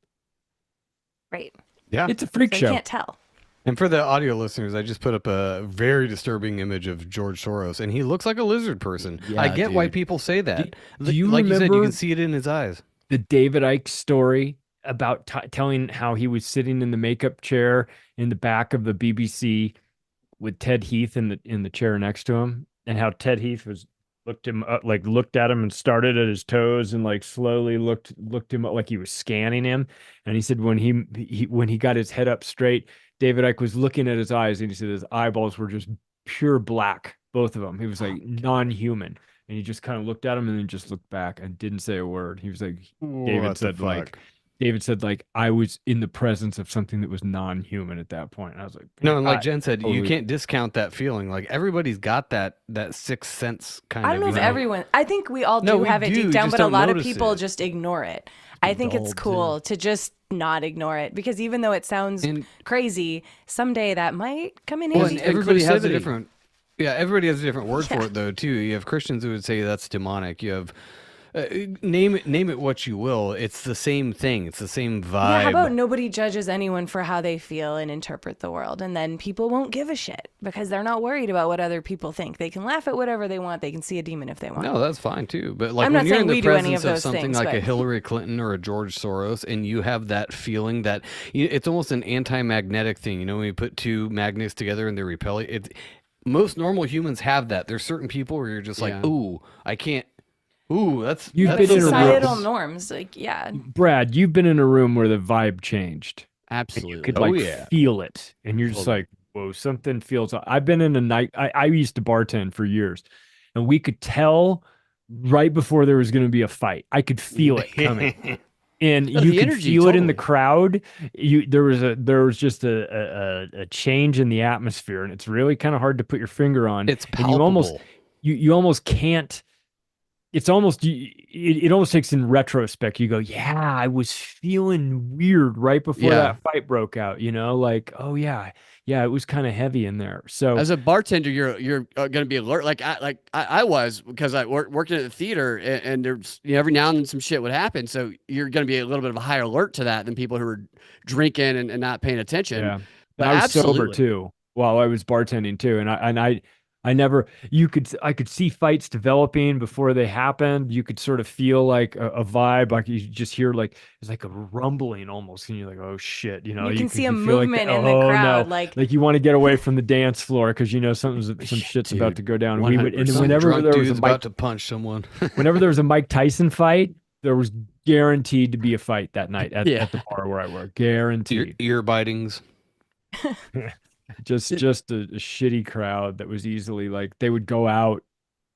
Right. Yeah. It's a freak So you show. can't tell. And for the audio listeners, I just put up a very disturbing image of George Soros, and he looks like a lizard person. Yeah, I get why dude. people say that. Do you like you said, you remember- can see it in his eyes. The David Icke story about telling how he was sitting in the makeup chair in the back of the BBC with Ted Heath in the chair next to him, and how Ted Heath looked at him and started at his toes and like slowly looked him up like he was scanning him. And he said when he got his head up straight, David Icke was looking at his eyes, and he said his eyeballs were just pure black, both of them. He was like non-human. And he just kind of looked at him and then just looked back and didn't say a word. He was like, David said, I was in the presence of something that was non-human at that point. And I was like, No, and like Jen said, you totally- can't discount that feeling. Like everybody's got that sixth sense kind of. I don't know if you everyone. I think we all do No, we have it do, deep down, just but a don't lot of notice people it. just ignore it. I think it's cool to just not ignore it, because even though it sounds crazy, someday that might come in Well, handy. and everybody has a inclusivity. different. Yeah, everybody has a different word for it though too. You have Christians who would say that's demonic. You have name it what you will. It's the same thing. It's the same vibe. Yeah, how about nobody judges anyone for how they feel and interpret the world, and then people won't give a shit because they're not worried about what other people think. They can laugh at whatever they want. They can see a demon if they want. No, that's fine too. But like I'm when not you're saying in the we do any presence of of those something things, like a but- Hillary Clinton or a George Soros, and you have that feeling that it's almost an anti-magnetic thing. You know, when you put two magnets together and they repel it. Most normal humans have that. There's certain people where you're just like, ooh, I can't. Ooh, that's You've that's been in a Societal room. norms, like yeah. Brad, you've been in a room where the vibe changed. Absolutely. You could Oh, like yeah. feel it, and you're just Totally. like, whoa, something feels. I've been in a night. I used to bartend for years, and we could tell right before there was going to be a fight. I could feel it coming, and Oh, you the could energy, feel it in the totally. crowd. There was just a change in the atmosphere, and it's really kind of hard to put your finger on. It's and palpable. you almost can't. It's almost it almost takes in retrospect. You go, yeah, I was feeling weird right before Yeah. that fight broke out. You know, like, oh yeah, it was kind of heavy in there. So As a bartender, you're going to be alert. Like I was, because I working at the theater, and there's every now and then some shit would happen. So you're going to be a little bit of a higher alert to that than people who are drinking and not paying attention. yeah, But and I was sober absolutely. too while I was bartending too, and I never. I could see fights developing before they happened. You could sort of feel like a vibe, like you just hear like it's like a rumbling almost, and you're like, oh shit, you know. You can see a feel like movement in the crowd, like you want to get away from the dance floor because you know some shit's about Dude, to go down. 100%. Some Whenever drunk there was a dude's about to punch someone. whenever there was a Mike Tyson fight, there was guaranteed to be a fight that night at the bar where I work. Guaranteed. ear bitings. Just a shitty crowd that was easily like they would go out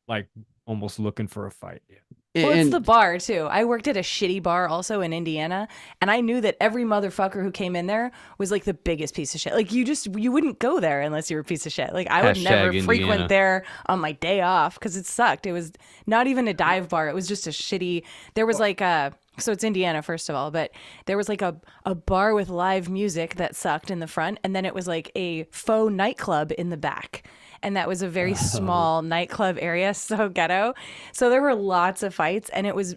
like almost looking for a fight. Yeah. Well, it's And the bar too. I worked at a shitty bar also in Indiana, and I knew that every motherfucker who came in there was like the biggest piece of shit. Like you wouldn't go there unless you were a piece of shit. Like I would never Indiana. frequent there on my day off because it sucked. It was not even a dive bar. It was just a shitty. There was like a. So it's Indiana, first of all, but there was like a bar with live music that sucked in the front, and then it was like a faux nightclub in the back. And that was a very small nightclub area, so ghetto. So there were lots of fights, and it was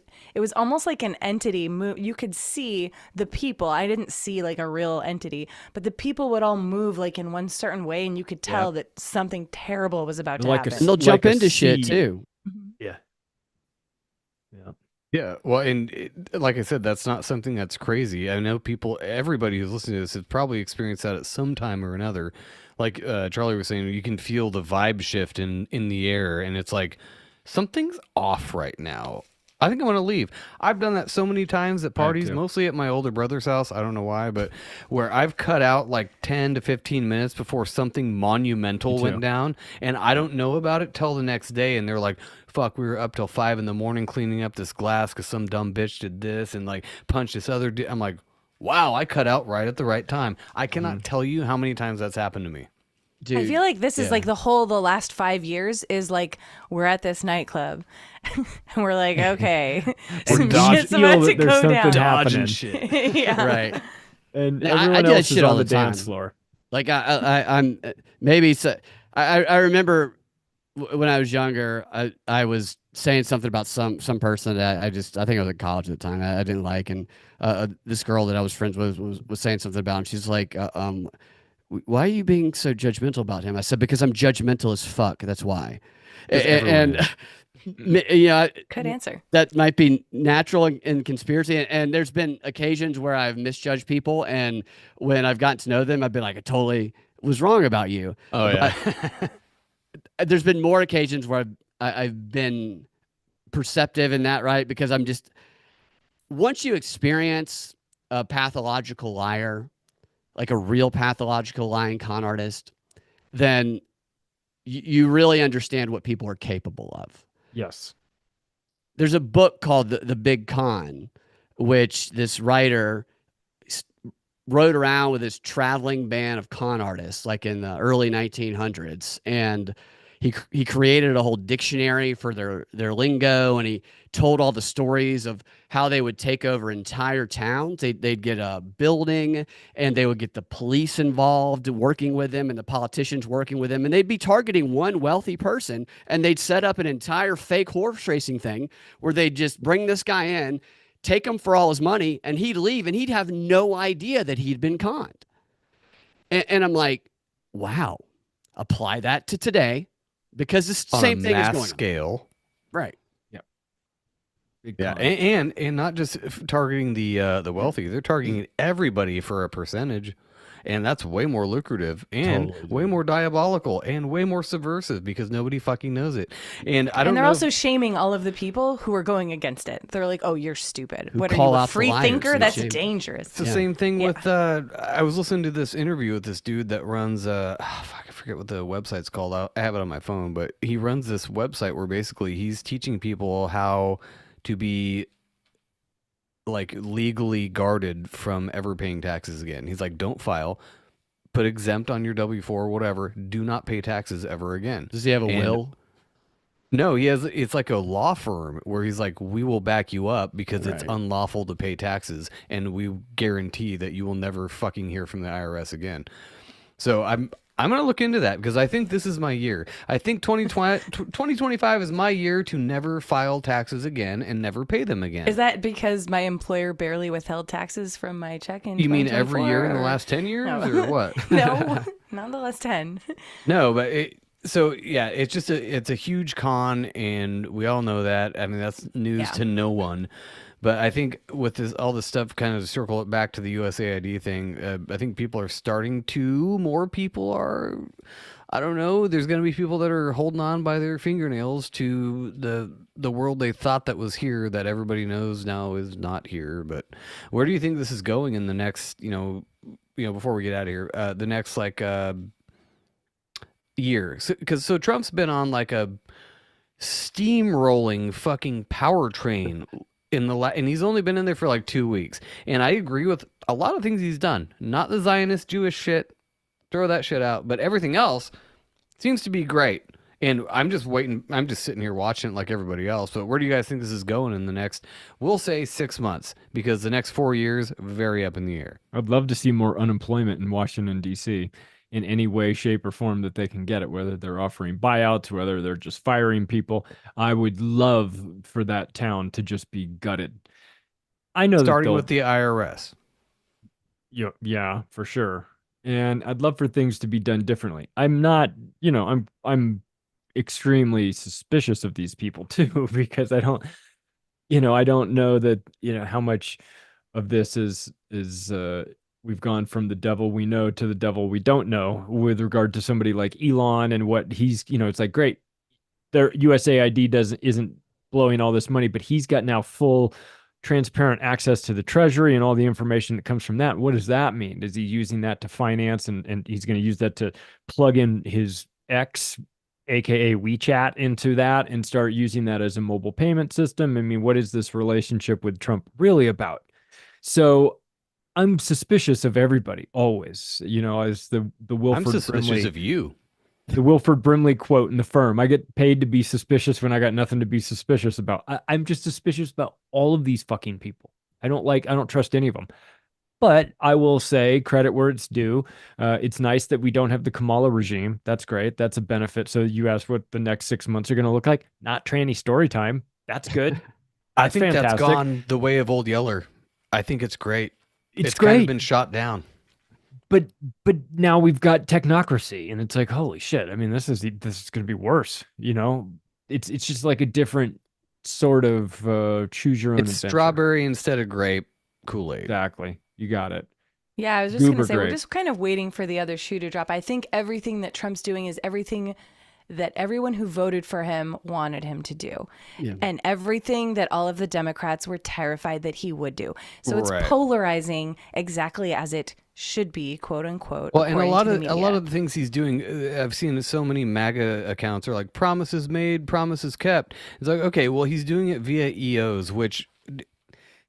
almost like an entity. You could see the people. I didn't see like a real entity, but the people would all move like in one certain way, and you could tell that something terrible was about to Like a happen. and they'll jump like a into shit seed. too. Yeah. Yeah, well, and like I said, that's not something that's crazy. I know everybody who's listening to this has probably experienced that at some time or another. Like Charlie was saying, you can feel the vibe shift in the air, and it's like something's off right now. I think I want to leave. I've done that so many times at parties, too. mostly at my older brother's house. I don't know why, but where I've cut out like 10 to 15 minutes before something monumental went down, and I don't know about it till the next day, and they're like, fuck, we were up till 5 a.m. cleaning up this glass because some dumb bitch did this and like punched this other I'm like, wow, I cut out right at the right time. I cannot tell you how many times that's happened to me. dude. I feel like this is yeah. like the last 5 years is like we're at this nightclub and we're like, okay, some shit's feel about that to there's go something down. happening. yeah. Right. And Now, I everyone do that else is shit all on the the time. dance floor. Like I'm maybe so, I remember when I was younger, I was saying something about some person that I think I was in college at the time I didn't like, and this girl that I was friends with was saying something about him. She's like, why are you being so judgmental about him? I said, because I'm judgmental as fuck. That's why. And yeah, Good answer. that might be natural in conspiracy. And there's been occasions where I've misjudged people, and when I've gotten to know them, I've been like, I totally was wrong about you. Oh yeah. There's been more occasions where I've been perceptive in that, right? Because I'm just, once you experience a pathological liar, like a real pathological lying con artist, then you really understand what people are capable of. Yes. There's a book called The Big Con, which this writer rode around with his traveling band of con artists, like in the early 1900s, and he created a whole dictionary for their lingo, and he told all the stories of how they would take over entire towns. They'd get a building, and they would get the police involved working with them, and the politicians working with them, and they'd be targeting one wealthy person, and they'd set up an entire fake horse racing thing where they'd just bring this guy in, take him for all his money, and he'd leave, and he'd have no idea that he'd been conned. And I'm like, wow, apply that to today, because it's the same thing is going on. Scale. Right. Big Yeah, con. and not just targeting the wealthy; they're targeting everybody for a percentage, and that's way more lucrative and Totally. way more diabolical and way more subversive because nobody fucking knows it. And I don't And they're know. also shaming all of the people who are going against it. They're like, "Oh, you're stupid. Who What are call you, a out the free liars thinker? and That's shame. dangerous." It's the Yeah. same thing Yeah. with. I was listening to this interview with this dude that runs. I forget what the website's called. I have it on my phone, but he runs this website where basically he's teaching people how to be like legally guarded from ever paying taxes again. He's like, don't file, put exempt on your W-4, whatever. Do not pay taxes ever again. Does he have a And- will? No, he has. It's like a law firm where he's like, we will back you up because it's Right. unlawful to pay taxes, and we guarantee that you will never fucking hear from the IRS again. So I'm gonna look into that because I think this is my year. I think 2025 is my year to never file taxes again and never pay them again. Is that because my employer barely withheld taxes from my check in You mean every year in the 2024, or- last 10 years No. or what? No, not the last 10. No, but so yeah, it's just it's a huge con, and we all know that. I mean, that's news Yeah. to no one. But I think with all this stuff, kind of to circle it back to the USAID thing, I think people are starting to. More people are. I don't know. There's going to be people that are holding on by their fingernails to the world they thought that was here, that everybody knows now is not here. But where do you think this is going in the next? Before we get out of here, the next year, because Trump's been on like a steamrolling fucking power train and he's only been in there for like 2 weeks, and I agree with a lot of things he's done. Not the Zionist Jewish shit, throw that shit out, but everything else seems to be great. And I'm just waiting. I'm just sitting here watching it like everybody else. But where do you guys think this is going in the next, we'll say 6 months, because the next 4 years, very up in the air. I'd love to see more unemployment in Washington, D.C. in any way, shape, or form that they can get it, whether they're offering buyouts, whether they're just firing people. I would love for that town to just be gutted. I know Starting that with the IRS. yeah, for sure. And I'd love for things to be done differently. I'm not, I'm extremely suspicious of these people too, because I don't know that, how much of this is we've gone from the devil we know to the devil we don't know with regard to somebody like Elon and what he's, it's like, great, their USAID isn't blowing all this money, but he's got now full transparent access to the treasury and all the information that comes from that. What does that mean? Is he using that to finance and he's going to use that to plug in his X, aka WeChat, into that and start using that as a mobile payment system? I mean, what is this relationship with Trump really about? So I'm suspicious of everybody always. As the I'm Wilford suspicious Brimley, of you. the Wilford Brimley quote in The Firm. I get paid to be suspicious when I got nothing to be suspicious about. I'm just suspicious about all of these fucking people. I don't trust any of them. But I will say credit where it's due. It's nice that we don't have the Kamala regime. That's great. That's a benefit. So you asked what the next 6 months are going to look like. Not tranny story time. That's good. I That's think fantastic. that's gone the way of Old Yeller. I think it's great. It's kind great. of been shot down. But now we've got technocracy, and it's like, holy shit. I mean, this is going to be worse. It's just like a different sort of choose your own It's adventure. strawberry instead of grape Kool-Aid. Exactly. You got it. Yeah, I was just going to Goober say, we're grape. just kind of waiting for the other shoe to drop. I think everything that Trump's doing is everything that everyone who voted for him wanted him to do. Yeah. And everything that all of the Democrats were terrified that he would do. So it's Right. polarizing exactly as it should be, quote unquote. Well, and a lot of media. the things he's doing, I've seen so many MAGA accounts are like promises made, promises kept. It's like, okay, well, he's doing it via EOs, which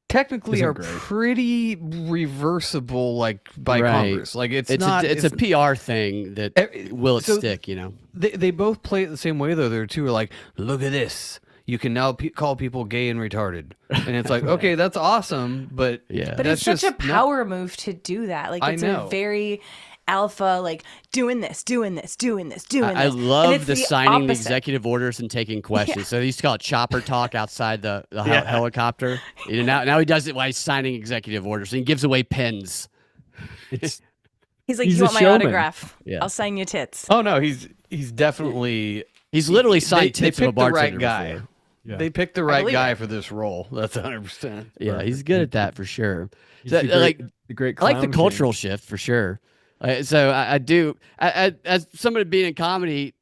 technically Isn't are great. pretty reversible, like by Right. Congress. Like it's not. it's a PR thing that will it so stick, They both play it the same way though. There two are like, look at this. You can now call people gay and retarded, and it's like, okay, that's awesome, but Yeah. But that's it's such a just not- power move to do that. Like I it's know. a very alpha, like doing this, doing this, doing this, doing this. I And love it's the signing the opposite. executive orders and taking questions. So they used to call it chopper talk outside the helicopter. Now he does it while he's signing executive orders, and he gives away pens. It's He's like, He's you a want my showman. autograph? Yeah. I'll sign you tits. Oh no, he's definitely. He's literally signed they tips of a picked the right bartender guy. before. yeah. They picked the right believe guy it. for this role. That's 100%. Yeah, he's good at that for sure. He's So, the great, like, the great I like the clown cultural king. shift for sure. So I do. As somebody being in comedy,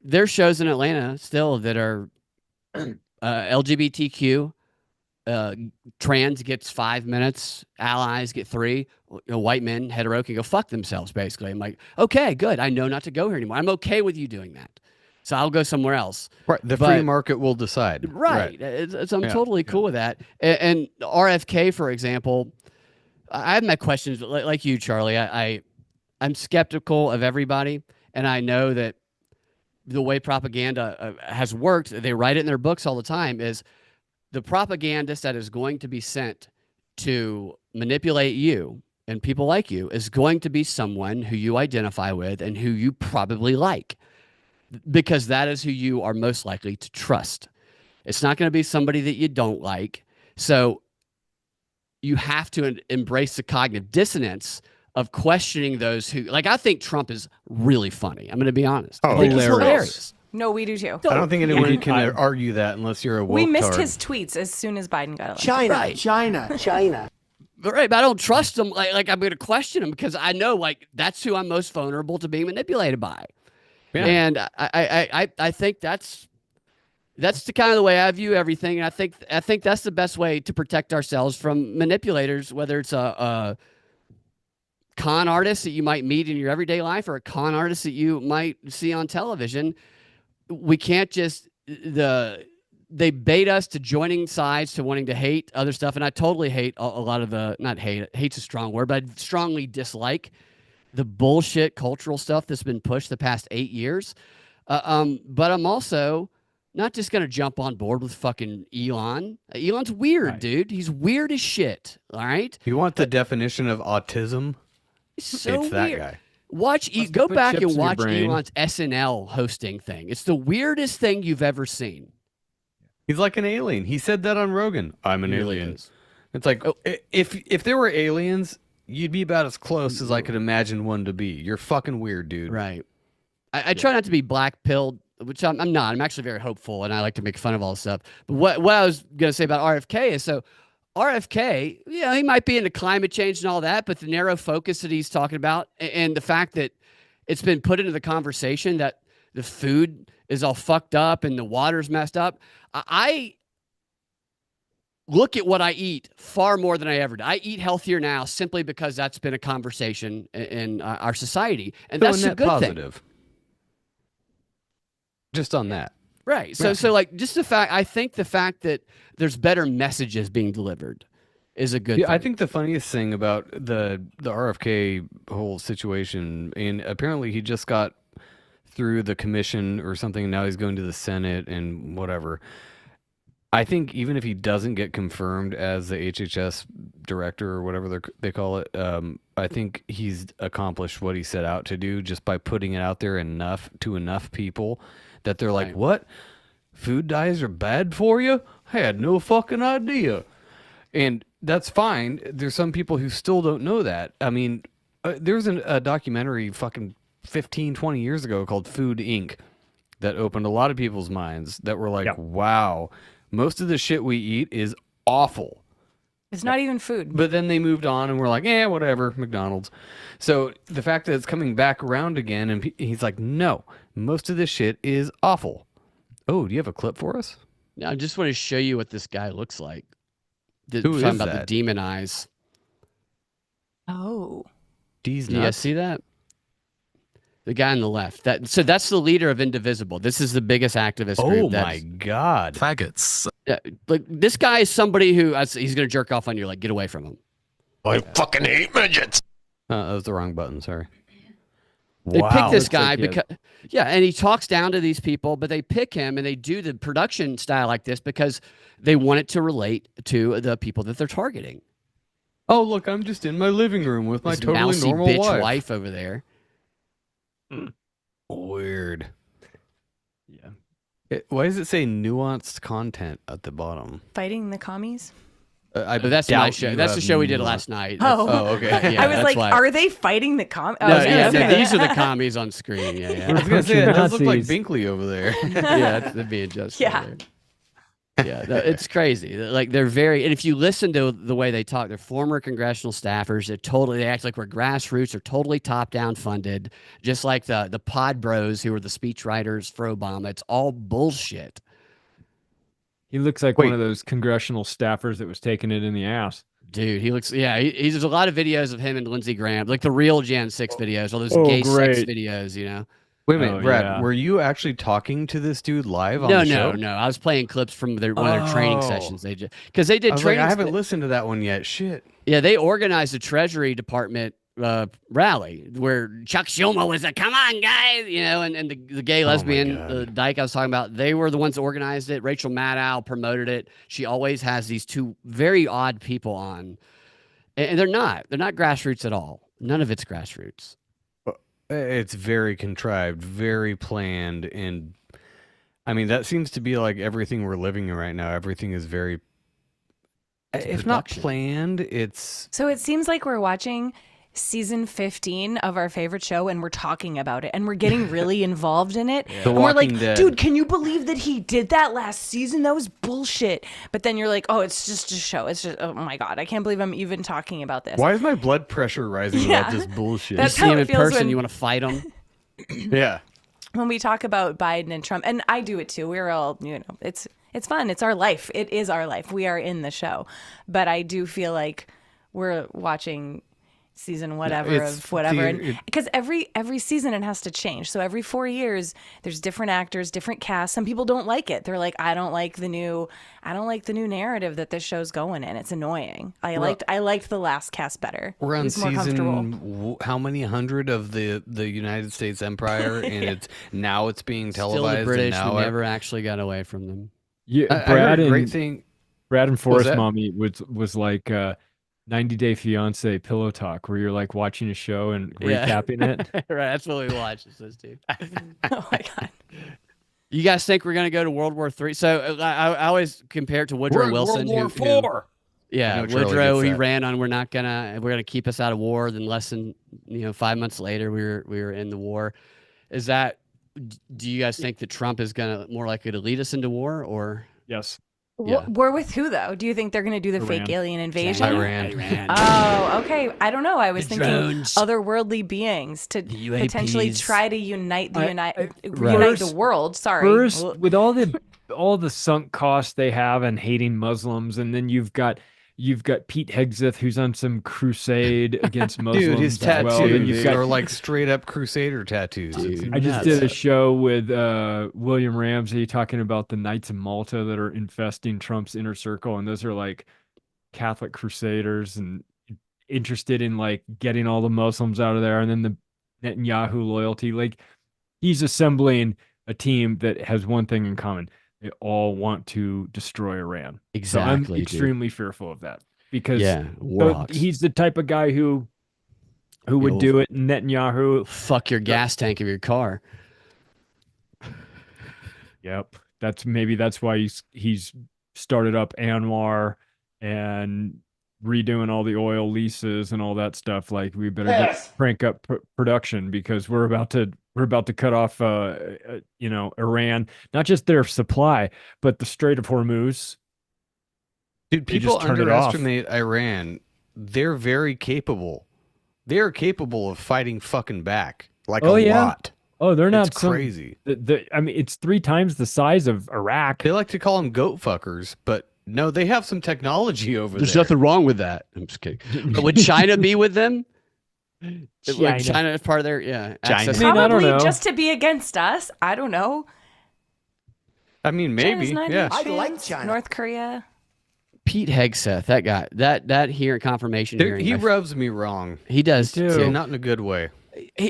there's shows in Atlanta still that are LGBTQ. Trans gets 5 minutes. Allies get 3. White men, hetero, can go fuck themselves. Basically, I'm like, okay, good. I know not to go here anymore. I'm okay with you doing that. So I'll go somewhere else. Right. The free But- market will decide. Right. I'm Yeah, totally cool with that. And RFK, for example, I have my questions like you, Charlie. I'm skeptical of everybody, and I know that the way propaganda has worked, they write it in their books all the time, is the propagandist that is going to be sent to manipulate you and people like you is going to be someone who you identify with and who you probably like, because that is who you are most likely to trust. It's not going to be somebody that you don't like. So you have to embrace the cognitive dissonance of questioning those who, like, I think Trump is really funny. I'm going to be honest. I think he's hilarious. No, we do too. I don't think anyone can argue that unless you're a woke We missed tard. his tweets as soon as Biden got elected. China, Right. China. Right, but I don't trust him. Like I'm going to question him because I know, like, that's who I'm most vulnerable to being manipulated by. Yeah. And I think that's the kind of the way I view everything. And I think that's the best way to protect ourselves from manipulators, whether it's a con artist that you might meet in your everyday life or a con artist that you might see on television. We can't just they bait us to joining sides, to wanting to hate other stuff. And I totally hate a lot of not hate, hate's a strong word, but I strongly dislike the bullshit cultural stuff that's been pushed the past 8 years. But I'm also not just going to jump on board with fucking Elon. Elon's weird, Right. dude. He's weird as shit. All right. You want the definition of autism? He's so it's that weird. guy. Go put back chips and in your watch brain. Elon's SNL hosting thing. It's the weirdest thing you've ever seen. He's like an alien. He said that on Rogan. I'm an He really alien. is. It's like if there were aliens, you'd be about as close as I could imagine one to be. You're fucking weird, dude. Right. I try not to be black pilled, which I'm not. I'm actually very hopeful, and I like to make fun of all this stuff. But what I was going to say about RFK is, so RFK, he might be into climate change and all that, but the narrow focus that he's talking about and the fact that it's been put into the conversation that the food is all fucked up and the water's messed up. I look at what I eat far more than I ever did. I eat healthier now simply because that's been a conversation in our society, and that's a net good thing. positive. Just on that. Right. So like just I think the fact that there's better messages being delivered is a good Yeah, thing. I think the funniest thing about the RFK whole situation, and apparently he just got through the commission or something, and now he's going to the Senate and whatever. I think even if he doesn't get confirmed as the HHS director or whatever they call it, I think he's accomplished what he set out to do just by putting it out there enough people that they're like, Right. what? Food dyes are bad for you? I had no fucking idea. And that's fine. There's some people who still don't know that. I mean, there's a documentary fucking 15, 20 years ago called Food Inc. that opened a lot of people's minds that were like, Yeah. wow, most of the shit we eat is awful. It's not even food. But then they moved on and we're like, whatever, McDonald's. So the fact that it's coming back around again, and he's like, no, most of this shit is awful. Oh, do you have a clip for us? I just want to show you what this guy looks like. Who Talking is about that? the demon eyes. Oh. D's Do you guys nuts. see that? The guy on the left. That's the leader of Indivisible. This is the biggest activist group. Oh my God. Faggots. Yeah, like this guy is somebody who he's gonna jerk off on you. Like, get away from him. I fucking hate midgets. That was the wrong button. Sorry. They pick this Looks guy like he because and he talks down to these people, but they pick him and they do the production style like this because they want it to relate to the people that they're targeting. Oh, look, I'm just in my living room with my This totally mousy normal bitch wife. over there. Weird. Yeah. Why does it say nuanced content at the bottom? Fighting the commies? I But that's my doubt show. you That's the have show we did nuance. last night. Oh. Oh, okay. Yeah, I was that's like, why. are they fighting the commies? No, these are the commies on screen. Yeah, yeah. I was gonna say that does look like Nazis. Binkley over there. Yeah, that's being just Yeah. there. Yeah, it's crazy. Like they're very, and if you listen to the way they talk, they're former congressional staffers. They act like we're grassroots. They're totally top down funded, just like the pod bros who were the speechwriters for Obama. It's all bullshit. He looks like Wait. one of those congressional staffers that was taking it in the ass. Dude, he looks, there's a lot of videos of him and Lindsey Graham, like the real Gen 6 videos, all those Oh, gay sex great. videos, you know? Wait a minute, Oh, Brad. yeah. Were you actually talking to this dude live on No, the show? no. I was playing clips from one of their training Oh. sessions. Because they did I was like, training. I haven't listened to that one yet. Shit. Yeah, they organized a Treasury Department rally where Chuck Schumer was like, come on, guys, you know, and the gay lesbian God. dyke I was talking about, they were the ones that organized it. Rachel Maddow promoted it. She always has these two very odd people on. And they're not grassroots at all. None of it's grassroots. It's very contrived, very planned, and I mean that seems to be like everything we're living in right now. Everything is very, if not production. planned, it's So it seems like we're watching season 15 of our favorite show and we're talking about it and we're getting really involved in it. The And we're like, Walking Dead. dude, can you believe that he did that last season? That was bullshit. But then you're like, oh, it's just a show. It's just, oh my God, I can't believe I'm even talking about this. why is my blood pressure rising Yeah. about this bullshit? That's You see how him it in feels person, when- you want to fight him? Yeah. When we talk about Biden and Trump, and I do it too, we're all, you know, it's fun. It's our life. It is our life. We are in the show. But I do feel like we're watching season whatever it's- of whatever, see, because every season it has to change. So every 4 years there's different actors, different casts. Some people don't like it. They're like, I don't like the new narrative that this show's going in. It's annoying. I liked the last cast better. We're It on was more comfortable. season how many hundred of the United States Empire, and it's being Still televised. the British, and now we never actually got away from them. Yeah, I heard Brad a great and thing. Brad and Forrest that? Mommy was like 90 Day Fiance pillow talk, where you're like watching a show and Yeah. recapping it. Right, that's what we watched. It's those two. Oh my God. You guys think we're gonna go to World War III? So I always compare it to Woodrow Wilson. Yeah, I know Charlie Woodrow. gets He that. ran on we're gonna keep us out of war. Then less than 5 months later, we were in the war. Is that? Do you guys think that Trump is gonna more likely to lead us into war, or Yes. Yeah. War with who though? Do you think they're going to do the fake Iran. alien invasion? Iran. Oh, okay. I don't know. I was The thinking drones. otherworldly beings to The potentially UAPs. try to unite Right. unite the world. Sorry. First, Well, with all the sunk costs they have and hating Muslims, and then you've got Pete Hegseth, who's on some crusade against Muslims. Dude, his as well. Then tattoos you've got are like straight up Crusader tattoos. It's Dude. I just nuts. did a show with William Ramsey talking about the Knights of Malta that are infesting Trump's inner circle, and those are like Catholic Crusaders and interested in like getting all the Muslims out of there, and then the Netanyahu loyalty. Like he's assembling a team that has one thing in common. They all want to destroy Iran. So I'm Exactly, dude. extremely fearful of that because Yeah, so warhawks. he's the type of guy who would You'll do it. Netanyahu. fuck your gas tank of your car. Yep. That's why he's started up Anwar and redoing all the oil leases and all that stuff. Like we better crank up production because we're about to cut off Iran, not just their supply, but the Strait of Hormuz. Dude, They just people turned it off. underestimate Iran. They're very capable. They are capable of fighting fucking back. Like Oh, a yeah. lot. Oh, they're not It's some- crazy. I mean, it's 3 times the size of Iraq. They like to call them goat fuckers, but no, they have some technology over There's there. nothing wrong with that. I'm just kidding. But would China be with them? Like China is part of their access. I mean, I don't Probably know. just to be against us. I don't know. I mean, maybe. China's not Yeah. huge I like fans. China. North Korea. Pete Hegseth, that guy, that hearing confirmation hearing, He rubs me wrong. he does Me too. too. And not in a good way.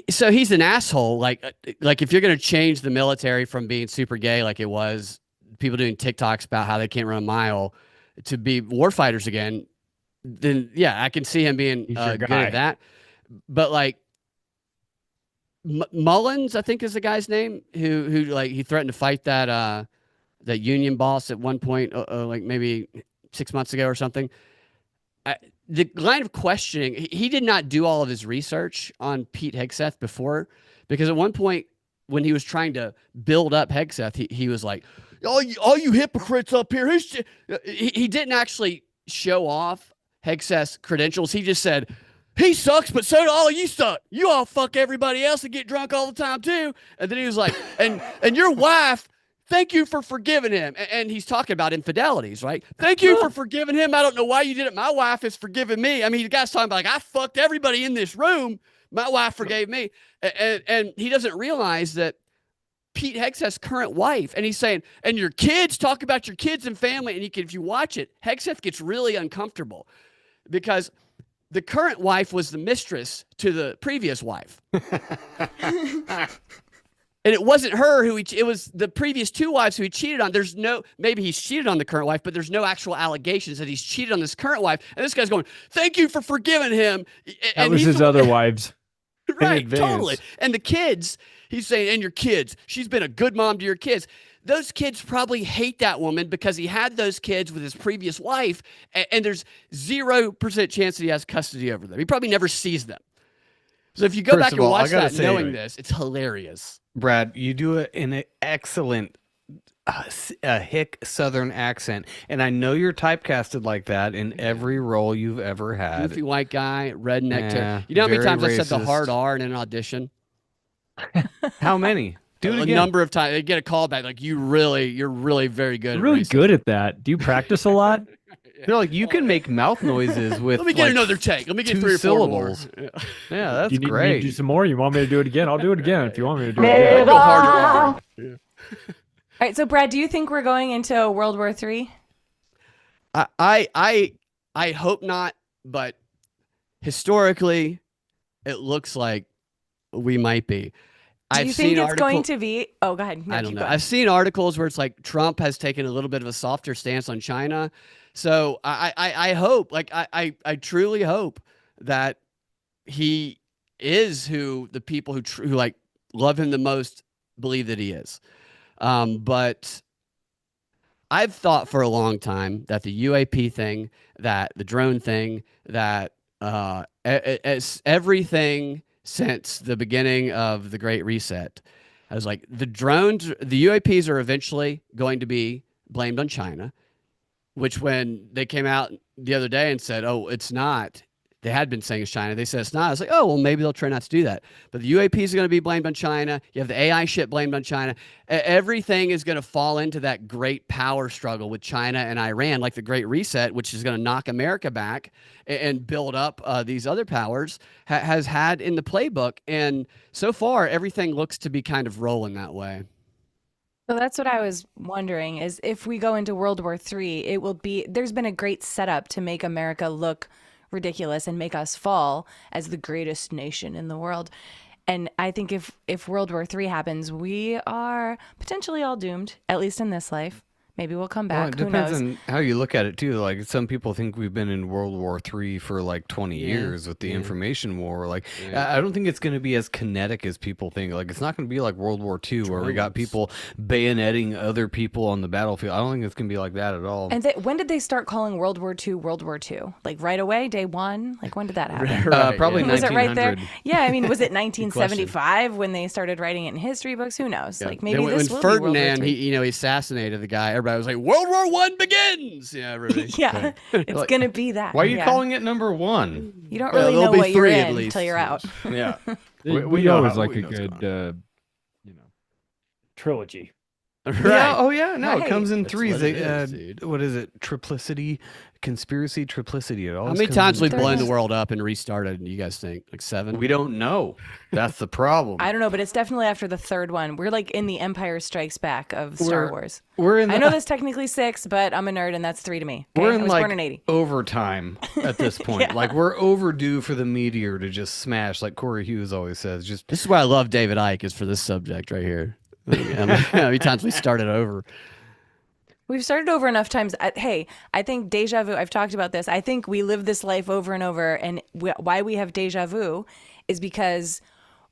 So he's an asshole. Like if you're gonna change the military from being super gay, like it was, people doing TikToks about how they can't run a mile, to be warfighters again, then yeah, I can see him being He's your good guy. at that. But like Mullins, I think is the guy's name, who like he threatened to fight that union boss at one point, like maybe 6 months ago or something. The line of questioning, he did not do all of his research on Pete Hegseth before, because at one point when he was trying to build up Hegseth, he was like, all you hypocrites up here. He didn't actually show off Hegseth's credentials. He just said, he sucks, but so do all of you suck. You all fuck everybody else and get drunk all the time too. And then he was like, and your wife, thank you for forgiving him. And he's talking about infidelities, right? Thank you for forgiving him. I don't know why you did it. My wife has forgiven me. I mean, the guy's talking about like, I fucked everybody in this room. My wife forgave me. And he doesn't realize that Pete Hegseth's current wife, and he's saying, and your kids, talk about your kids and family. And if you watch it, Hegseth gets really uncomfortable because the current wife was the mistress to the previous wife. And it wasn't her it was the previous 2 wives who he cheated on. Maybe he's cheated on the current wife, but there's no actual allegations that he's cheated on this current wife. And this guy's going, thank you for forgiving him. That was his other wives. Right, advance. totally. And the kids, he's saying, and your kids, she's been a good mom to your kids. Those kids probably hate that woman because he had those kids with his previous wife, and there's 0% chance that he has custody over them. He probably never sees them. So if you go First back of and all, I watch gotta that say- knowing this, it's hilarious. Brad, you do it in an excellent a hick Southern accent, and I know you're typecasted like that in every role you've ever had. Goofy white guy, redneck. Yeah, You know how many very times I said the racist. hard R in an audition? How many? Do it A again. number of times. They get a call back like, you're really very good. You're at really racism." good at that. Do you practice a lot? They're like, you can make mouth noises with. Let me get like, another take. Let me get 2 3 or 4 syllables. more. Yeah. Yeah, that's Do you need me to great. do some more? You want me to do it again? I'll do it again if you want me to do it again. Go harder. All right. So, Brad, do you think we're going into World War III? I hope not, but historically, it looks like we might be. Do you think it's going to be? Oh, go ahead. No, I don't keep know. going. I've seen articles where it's like Trump has taken a little bit of a softer stance on China. So I hope, like I truly hope that he is who the people who like love him the most believe that he is. But I've thought for a long time that the UAP thing, that the drone thing, that everything since the beginning of the Great Reset, I was like, the drones, the UAPs are eventually going to be blamed on China, which when they came out the other day and said, oh, it's not, they had been saying it's China. They said it's not. I was like, oh, well, maybe they'll try not to do that. But the UAPs are going to be blamed on China. You have the AI shit blamed on China. Everything is going to fall into that great power struggle with China and Iran, like the Great Reset, which is going to knock America back and build up these other powers, has had in the playbook. And so far, everything looks to be kind of rolling that way. So that's what I was wondering is if we go into World War III, it will be there's been a great setup to make America look ridiculous and make us fall as the greatest nation in the world. And I think if World War III happens, we are potentially all doomed, at least in this life. Maybe we'll come Well, back. it Who depends knows? on how you look at it too. Like some people think we've been in World War III for like 20 Yeah, years with the yeah. information war. Like Yeah. I don't think it's going to be as kinetic as people think. Like it's not going to be like World War II where we got Drones. people bayoneting other people on the battlefield. I don't think it's going to be like that at all. And when did they start calling World War II World War II? Like right away, day one? Like when did that happen? Right, Probably yeah. Was it right there? 1900. Yeah, I mean, was it 1975 when they started writing it in history books? Who knows? Like maybe when this will be World War Ferdinand, III. he assassinated the guy. Everybody was like, "World War One begins." Yeah, everybody. Yeah, it's Like, gonna be that. Why are you yeah. calling it number one? You don't Well, really there'll know be what you're 3 at in least. until you're out. Yeah. We know always how- like we a know what's good, going Trilogy. Right. Yeah. Oh yeah. No, it Right. comes in That's threes. what They, it is, dude. what is it? Triplicity, conspiracy, triplicity. It How always many comes times in we've There's- blown the threes. world up and restarted? You guys think like 7? We don't know. That's the problem. I don't know, but it's definitely after the third one. We're like in the Empire Strikes Back of Star We're- Wars. We're in. I know that's technically 6, but I'm a nerd and that's 3 to me. Okay? We're I in was like born in 80. overtime at this point. Yeah. Like we're overdue for the meteor to just smash. Like Corey Hughes always says. Just This is why I love David Icke is for this subject right here. How many times we started over? We've started over enough times. Hey, I think deja vu, I've talked about this. I think we live this life over and over. And why we have deja vu is because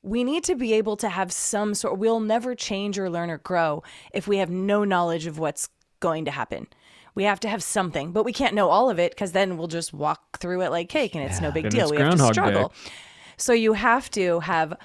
we need to be able to have some sort, we'll never change or learn or grow if we have no knowledge of what's going to happen. We have to have something, but we can't know all of it because then we'll just walk through it like cake and it's no big Then deal. it's We have to Groundhog Day. struggle. So you have to have,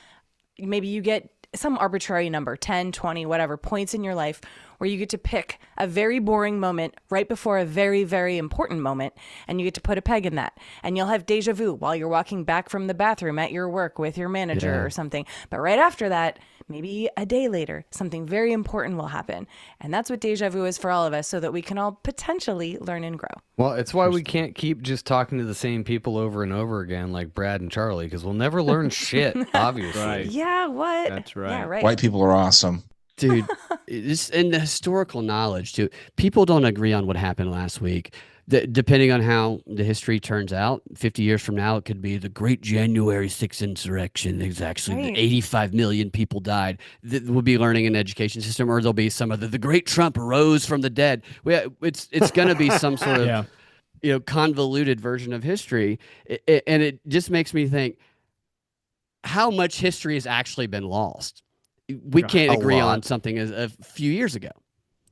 maybe you get some arbitrary number, 10, 20, whatever, points in your life where you get to pick a very boring moment right before a very, very important moment, and you get to put a peg in that. And you'll have deja vu while you're walking back from the bathroom at your work with your manager or something. But right after that, maybe a day later, something very important will happen. And that's what deja vu is for all of us, so that we can all potentially learn and grow. well, it's why we can't keep just talking to the same people over and over again, like Brad and Charlie, because we'll never learn shit. Obviously. Right. Yeah, what? That's right. Yeah, right. White people are awesome. Dude, it's in the historical knowledge too. People don't agree on what happened last week. Depending on how the history turns out, 50 years from now, it could be the Great January 6th insurrection. There's actually Right. 85 million people died. We'll be learning in the education system, or there'll be some of the Great Trump rose from the dead. It's going to be some sort of Yeah. convoluted version of history, and it just makes me think how much history has actually been lost. We can't A agree on lot. something as a few years ago.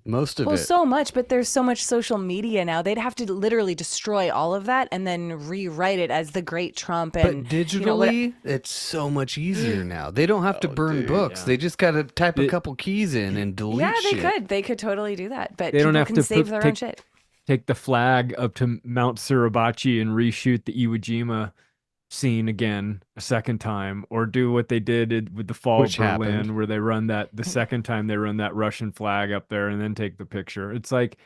Most of Well, it. so much, but there's so much social media now. They'd have to literally destroy all of that and then rewrite it as the Great Trump. But And digitally, it's so much easier now. They don't have to burn books. yeah. They just got to type a It- couple keys in and delete yeah, they shit. could. They could totally do that. But They people don't have can to save put- their own take- shit. Take the flag up to Mount Suribachi and reshoot the Iwo Jima scene again a second time, or do what they did with the fall Which of Berlin, happened. where they run that the second time they run that Russian flag up there and then take the picture. It's like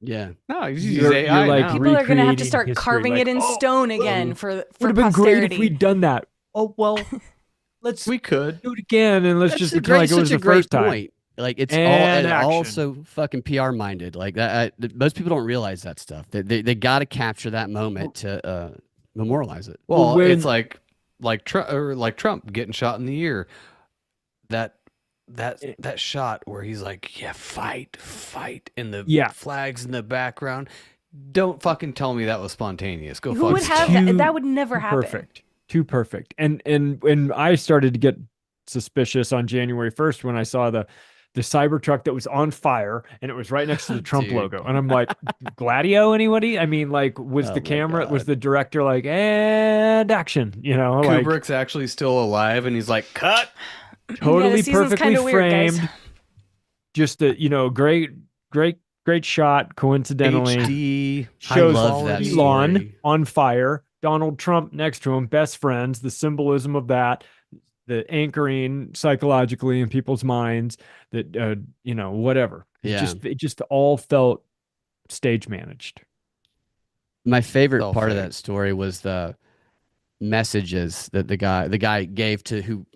Yeah. No, you use You're AI like now. People are going to have to recreating start history, carving like, it in oh, stone again for would have been posterity. great if we'd done that. Oh well, let's We could. do it again and let's That's just a pretend like it was such the a great first time. point. Like it's And all action. so fucking PR minded. Like that, most people don't realize that stuff. They got to capture that moment to memorialize it. Well, when- it's like Trump getting shot in the ear. That shot where he's like, "Yeah, fight," and the Yeah. flags in the background. Don't fucking tell me that was spontaneous. Go Who fuck would yourself. have that? Too That would never happen. Perfect. Too perfect. And when I started to get suspicious on January 1st when I saw the Cybertruck that was on fire and it was right next to the Trump Dude. logo. And I'm like, Gladio, anybody? I mean, like, was Oh the my camera, was God. the director like, and action, like Kubrick's actually still alive, and he's like, "Cut." totally the season's perfectly kinda weird, guys. framed. Just a, great shot, coincidentally. HD. Shows love that Elon story. on fire, Donald Trump next to him, best friends, the symbolism of that, the anchoring psychologically in people's minds that, whatever. Yeah. It just all felt stage managed. My favorite All part of fake. that story was the messages that the guy gave to who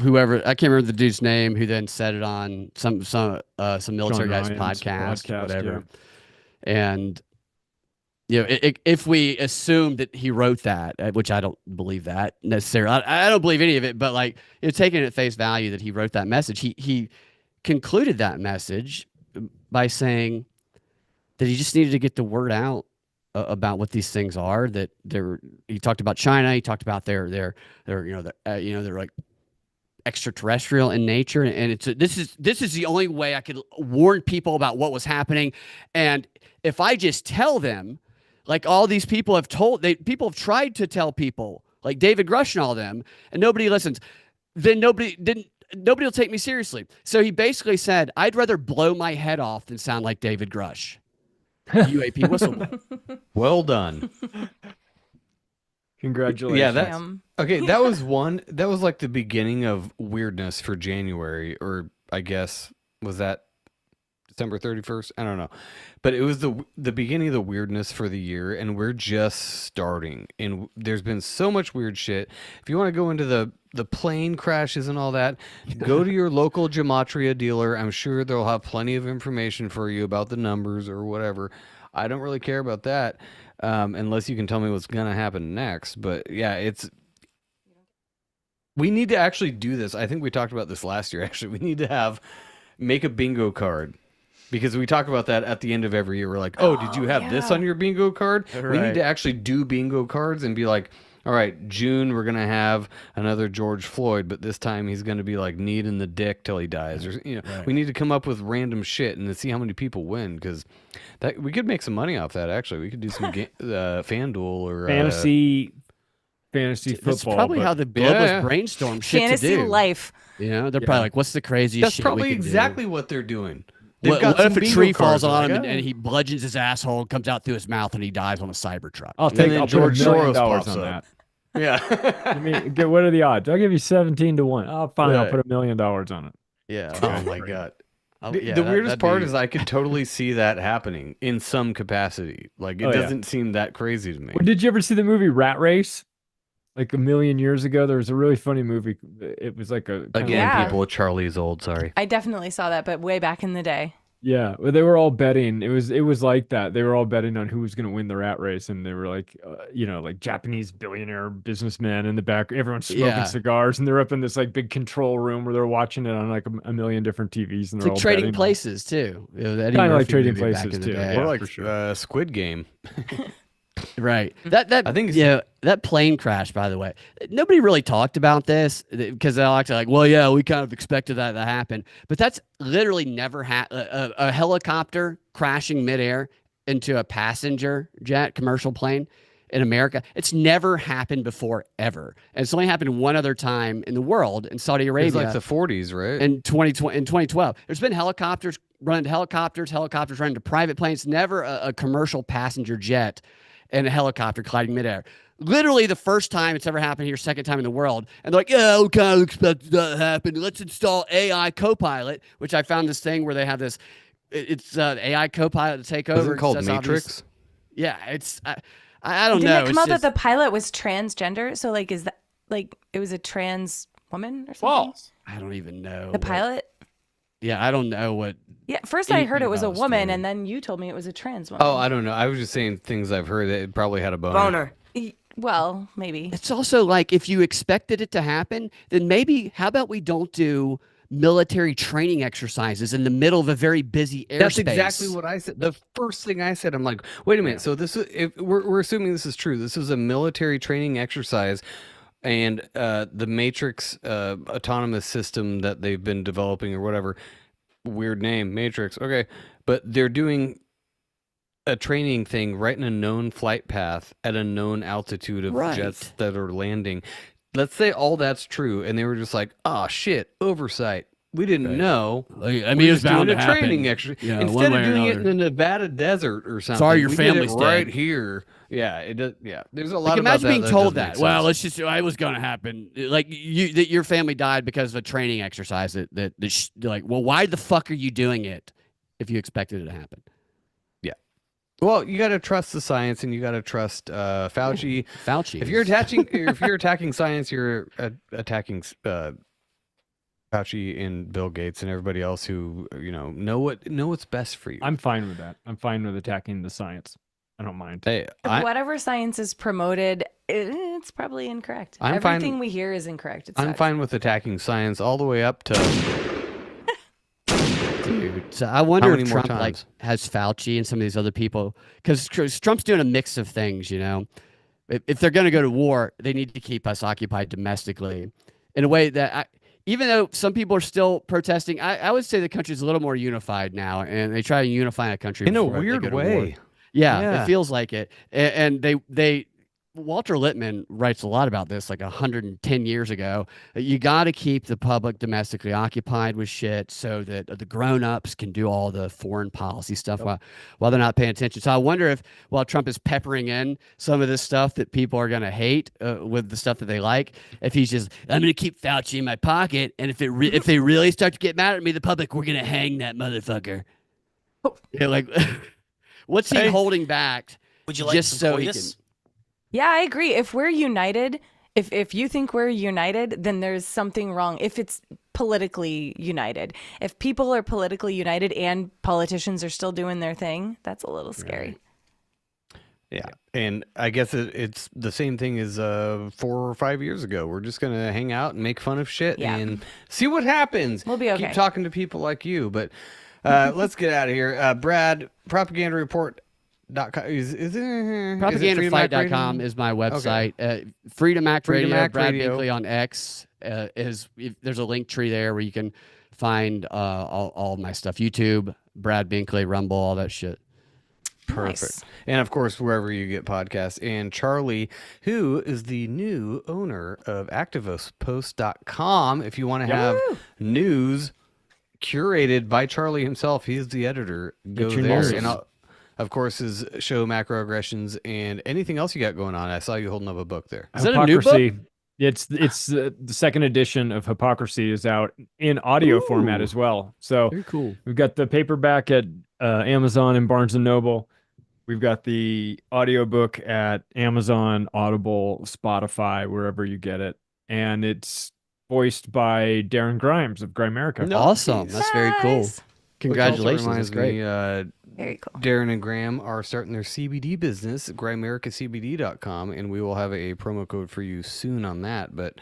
whoever, I can't remember the dude's name, who then said it on some military guy's Ryan's podcast, whatever. yeah. And if we assume that he wrote that, which I don't believe that necessarily, I don't believe any of it, but like taking it at face value that he wrote that message, he concluded that message by saying that he just needed to get the word out about what these things are. That he talked about China, he talked about they're like extraterrestrial in nature, and this is the only way I could warn people about what was happening. And if I just tell them, like all these people have people have tried to tell people, like David Grush and all them, and nobody listens, then nobody will take me seriously. So he basically said, I'd rather blow my head off than sound like David Grush. UAP whistleblower. Well done. Congratulations. Yeah, okay. That was like the beginning of weirdness for January, or I guess was that December 31st? I don't know, but it was the beginning of the weirdness for the year, and we're just starting. And there's been so much weird shit. If you want to go into the plane crashes and all that, go to your local gematria dealer. I'm sure they'll have plenty of information for you about the numbers or whatever. I don't really care about that. Unless you can tell me what's going to happen next. But yeah, we need to actually do this. I think we talked about this last year. Actually, we need to make a bingo card, because we talk about that at the end of every year. We're like, oh, did you have this on your bingo card? Right. We need to actually do bingo cards and be like, all right, June, we're going to have another George Floyd, but this time he's going to be like kneed in the dick till he dies. Or, Right. We need to come up with random shit and see how many people win, because we could make some money off that. Actually, we could do some FanDuel or fantasy football. That's probably how the globalists brainstorm shit Fantasy to do. life. They're probably like, what's the craziest That's shit probably we can exactly do? what they're doing. What if a tree falls on him and and he bludgeons his asshole, comes out through his mouth, and he dies on a Cybertruck? I'll then put George $1 million Soros pops on up. that. Yeah. What are the odds? I'll give you 17-1. Oh, fine. I'll Right. put $1 million on it. Yeah. Oh my god. Yeah, The weirdest that'd part be- is I could totally see that happening in some capacity. Like, it Oh, yeah. doesn't seem that crazy to me. Well, did you ever see the movie Rat Race? Like a million years ago, there was a really funny movie. It was like a Again, Yeah. people, Charlie is old. Sorry. I definitely saw that, but way back in the day. yeah. Well, they were all betting. It was like that. They were all betting on who was going to win the rat race, and they were like, like Japanese billionaire businessmen in the back. Everyone's smoking Yeah. cigars, and they're up in this like big control room where they're watching it on like a million different TVs, and It's they're like all Trading betting. Places too. Kinda like Trading Places, back in the too. day. Yeah, or like for sure. Squid Game. Right. That I think it's- that plane crash, by the way, nobody really talked about this because they're actually like, well, yeah, we kind of expected that to happen, but that's literally never happened. A helicopter crashing midair into a passenger jet commercial plane in America, it's never happened before ever, and it's only happened one other time in the world, in Saudi It was Arabia, like the 40s, right? in 2012. There's been helicopters running to helicopters running to private planes, never a commercial passenger jet and a helicopter colliding midair. Literally the first time it's ever happened here, second time in the world. And they're like, yeah, we kind of expected that to happen. Let's install AI Copilot, which I found this thing where they have this, it's AI Copilot to take over. Was it called That's Matrix? obvious. Yeah, it's, I don't Didn't know. it come It's out just- that the pilot was transgender? So like, is that like it was a trans woman or something? False. I don't even know. The what- pilot? Yeah, I don't know what. Yeah. First I heard anything it was a about the woman, story. and then you told me it was a trans woman. Oh, I don't know. I was just saying things I've heard that it probably had a boner. Well, maybe. It's also like if you expected it to happen, then maybe how about we don't do military training exercises in the middle of a very busy airspace? That's exactly what I said. The first thing I said, I'm like, wait a minute. So this is, if we're assuming this is true. This is a military training exercise, and the Matrix autonomous system that they've been developing or whatever, weird name, Matrix. Okay, but they're doing a training thing right in a known flight path at a known altitude of Right. jets that are landing. Let's say all that's true, and they were just like, "Oh shit, oversight. We didn't know." Like, I We're mean, it's just doing bound to a happen. training exercise Yeah, one instead way of or doing it in another. the Nevada desert or something. Sorry, your we did it family's right dead. here. Yeah, it does. Yeah, there's a lot Like, about imagine that being that told doesn't make that. Well, sense. let's just. It was going to happen. Like that your family died because of a training exercise. Like, well, why the fuck are you doing it if you expected it to happen? Well, you got to trust the science, and you got to trust Fauci. Fauci. If you're attacking science, you're attacking Fauci and Bill Gates and everybody else who know what's best for you. I'm fine with that. I'm fine with attacking the science. I don't mind. Hey, Whatever science is promoted, it's probably incorrect. I'm Everything fine- we hear is incorrect. It I'm sucks. fine with attacking science all the way up to. Dude, so I wonder many if more Trump like times? has Fauci and some of these other people, because Trump's doing a mix of things. If they're going to go to war, they need to keep us occupied domestically, in a way that even though some people are still protesting, I would say the country's a little more unified now, and they try to unify a country In a before they weird go to war. way. Yeah, it feels like it, and they Walter Lippmann writes a lot about this, like 110 years ago. You got to keep the public domestically occupied with shit so that the grown-ups can do all the foreign policy stuff while they're not paying attention. So I wonder if, while Trump is peppering in some of this stuff that people are going to hate with the stuff that they like, if he's just, I'm going to keep Fauci in my pocket, and if they really start to get mad at me, the public, we're going to hang that motherfucker. Yeah, like, what's he holding back? Would you like just some so he coitus? Yeah, I agree. If we're united, if you think we're united, then there's something wrong. If it's politically united, if people are politically united and politicians are still doing their thing, that's a little scary. Yeah, and I guess it's the same thing as 4 or 5 years ago. We're just gonna hang out and make fun of shit and see what happens. We'll be okay. Keep talking to people like you, but let's get out of here. Brad, propagandareport.com is it Propagandafight.com is my website. Freedom Act Freedom Radio, Act Brad Radio. Binkley on X there's a link tree there where you can find all of my stuff. YouTube, Brad Binkley, Rumble, all that shit. Perfect. Nice. And of course, wherever you get podcasts. And Charlie, who is the new owner of ActivistPost.com. If you want to have news curated by Charlie himself, he's the editor. Go your there. news. And of course, his show Macroaggressions and anything else you got going on. I saw you holding up a book there. Is that a new book? Hypocrisy. It's the second edition of Hypocrisy is out in audio format as well. So Very cool. we've got the paperback at Amazon and Barnes and Noble. We've got the audiobook at Amazon, Audible, Spotify, wherever you get it. And it's voiced by Darren Grimes of Grimerica. Awesome. That's very cool. Nice. Congratulations. Which also That's great. reminds me, Very cool. Darren and Graham are starting their CBD business, grimericacbd.com, and we will have a promo code for you soon on that. But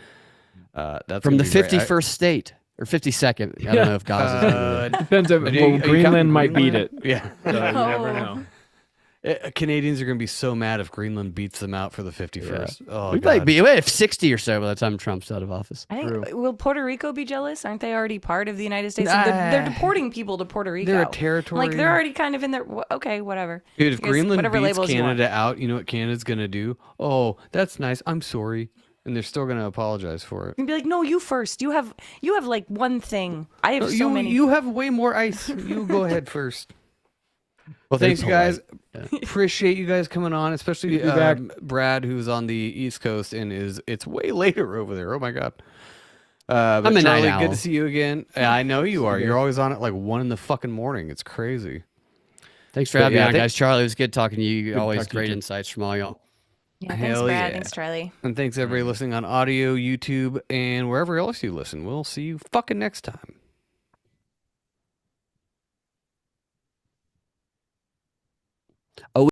that's From gonna the be great. 51st state or 52nd. I don't know if Gaza's gonna do it. Depends on, Are you counting Greenland might beat it. Yeah. So you never know. Canadians are going to be so mad if Greenland beats them out for the 51st. Oh, We God. might have 60 or so by the time Trump's out of office. I think, will Puerto Rico be jealous? Aren't they already part of the United States? They're deporting people to Puerto Rico. They're a territory. Like, they're already kind of in there. Okay, whatever. Dude, if You guys- Greenland whatever beats labels you want. Canada out, you know what Canada's going to do? Oh, that's nice. I'm sorry. And they're still going to apologize for it. And be like, no, you first. You have like one thing. I have so you, many. you have way more ice. You go ahead first. Well, thanks, you guys. Appreciate you guys coming on, especially Brad, who's on the East Coast and it's way later over there. Oh my God. But I'm a night Charlie, owl. good to see you again. Yeah, I know you are. You're always on at like 1 in the fucking morning. It's crazy. Thanks for having me yeah, on, guys. Charlie, it was good talking to you. Good Always talking to you great too. insights from all y'all. Yeah, thanks, Hell Brad. yeah. Thanks, Charlie. And thanks everybody listening on audio, YouTube, and wherever else you listen. We'll see you fucking next time.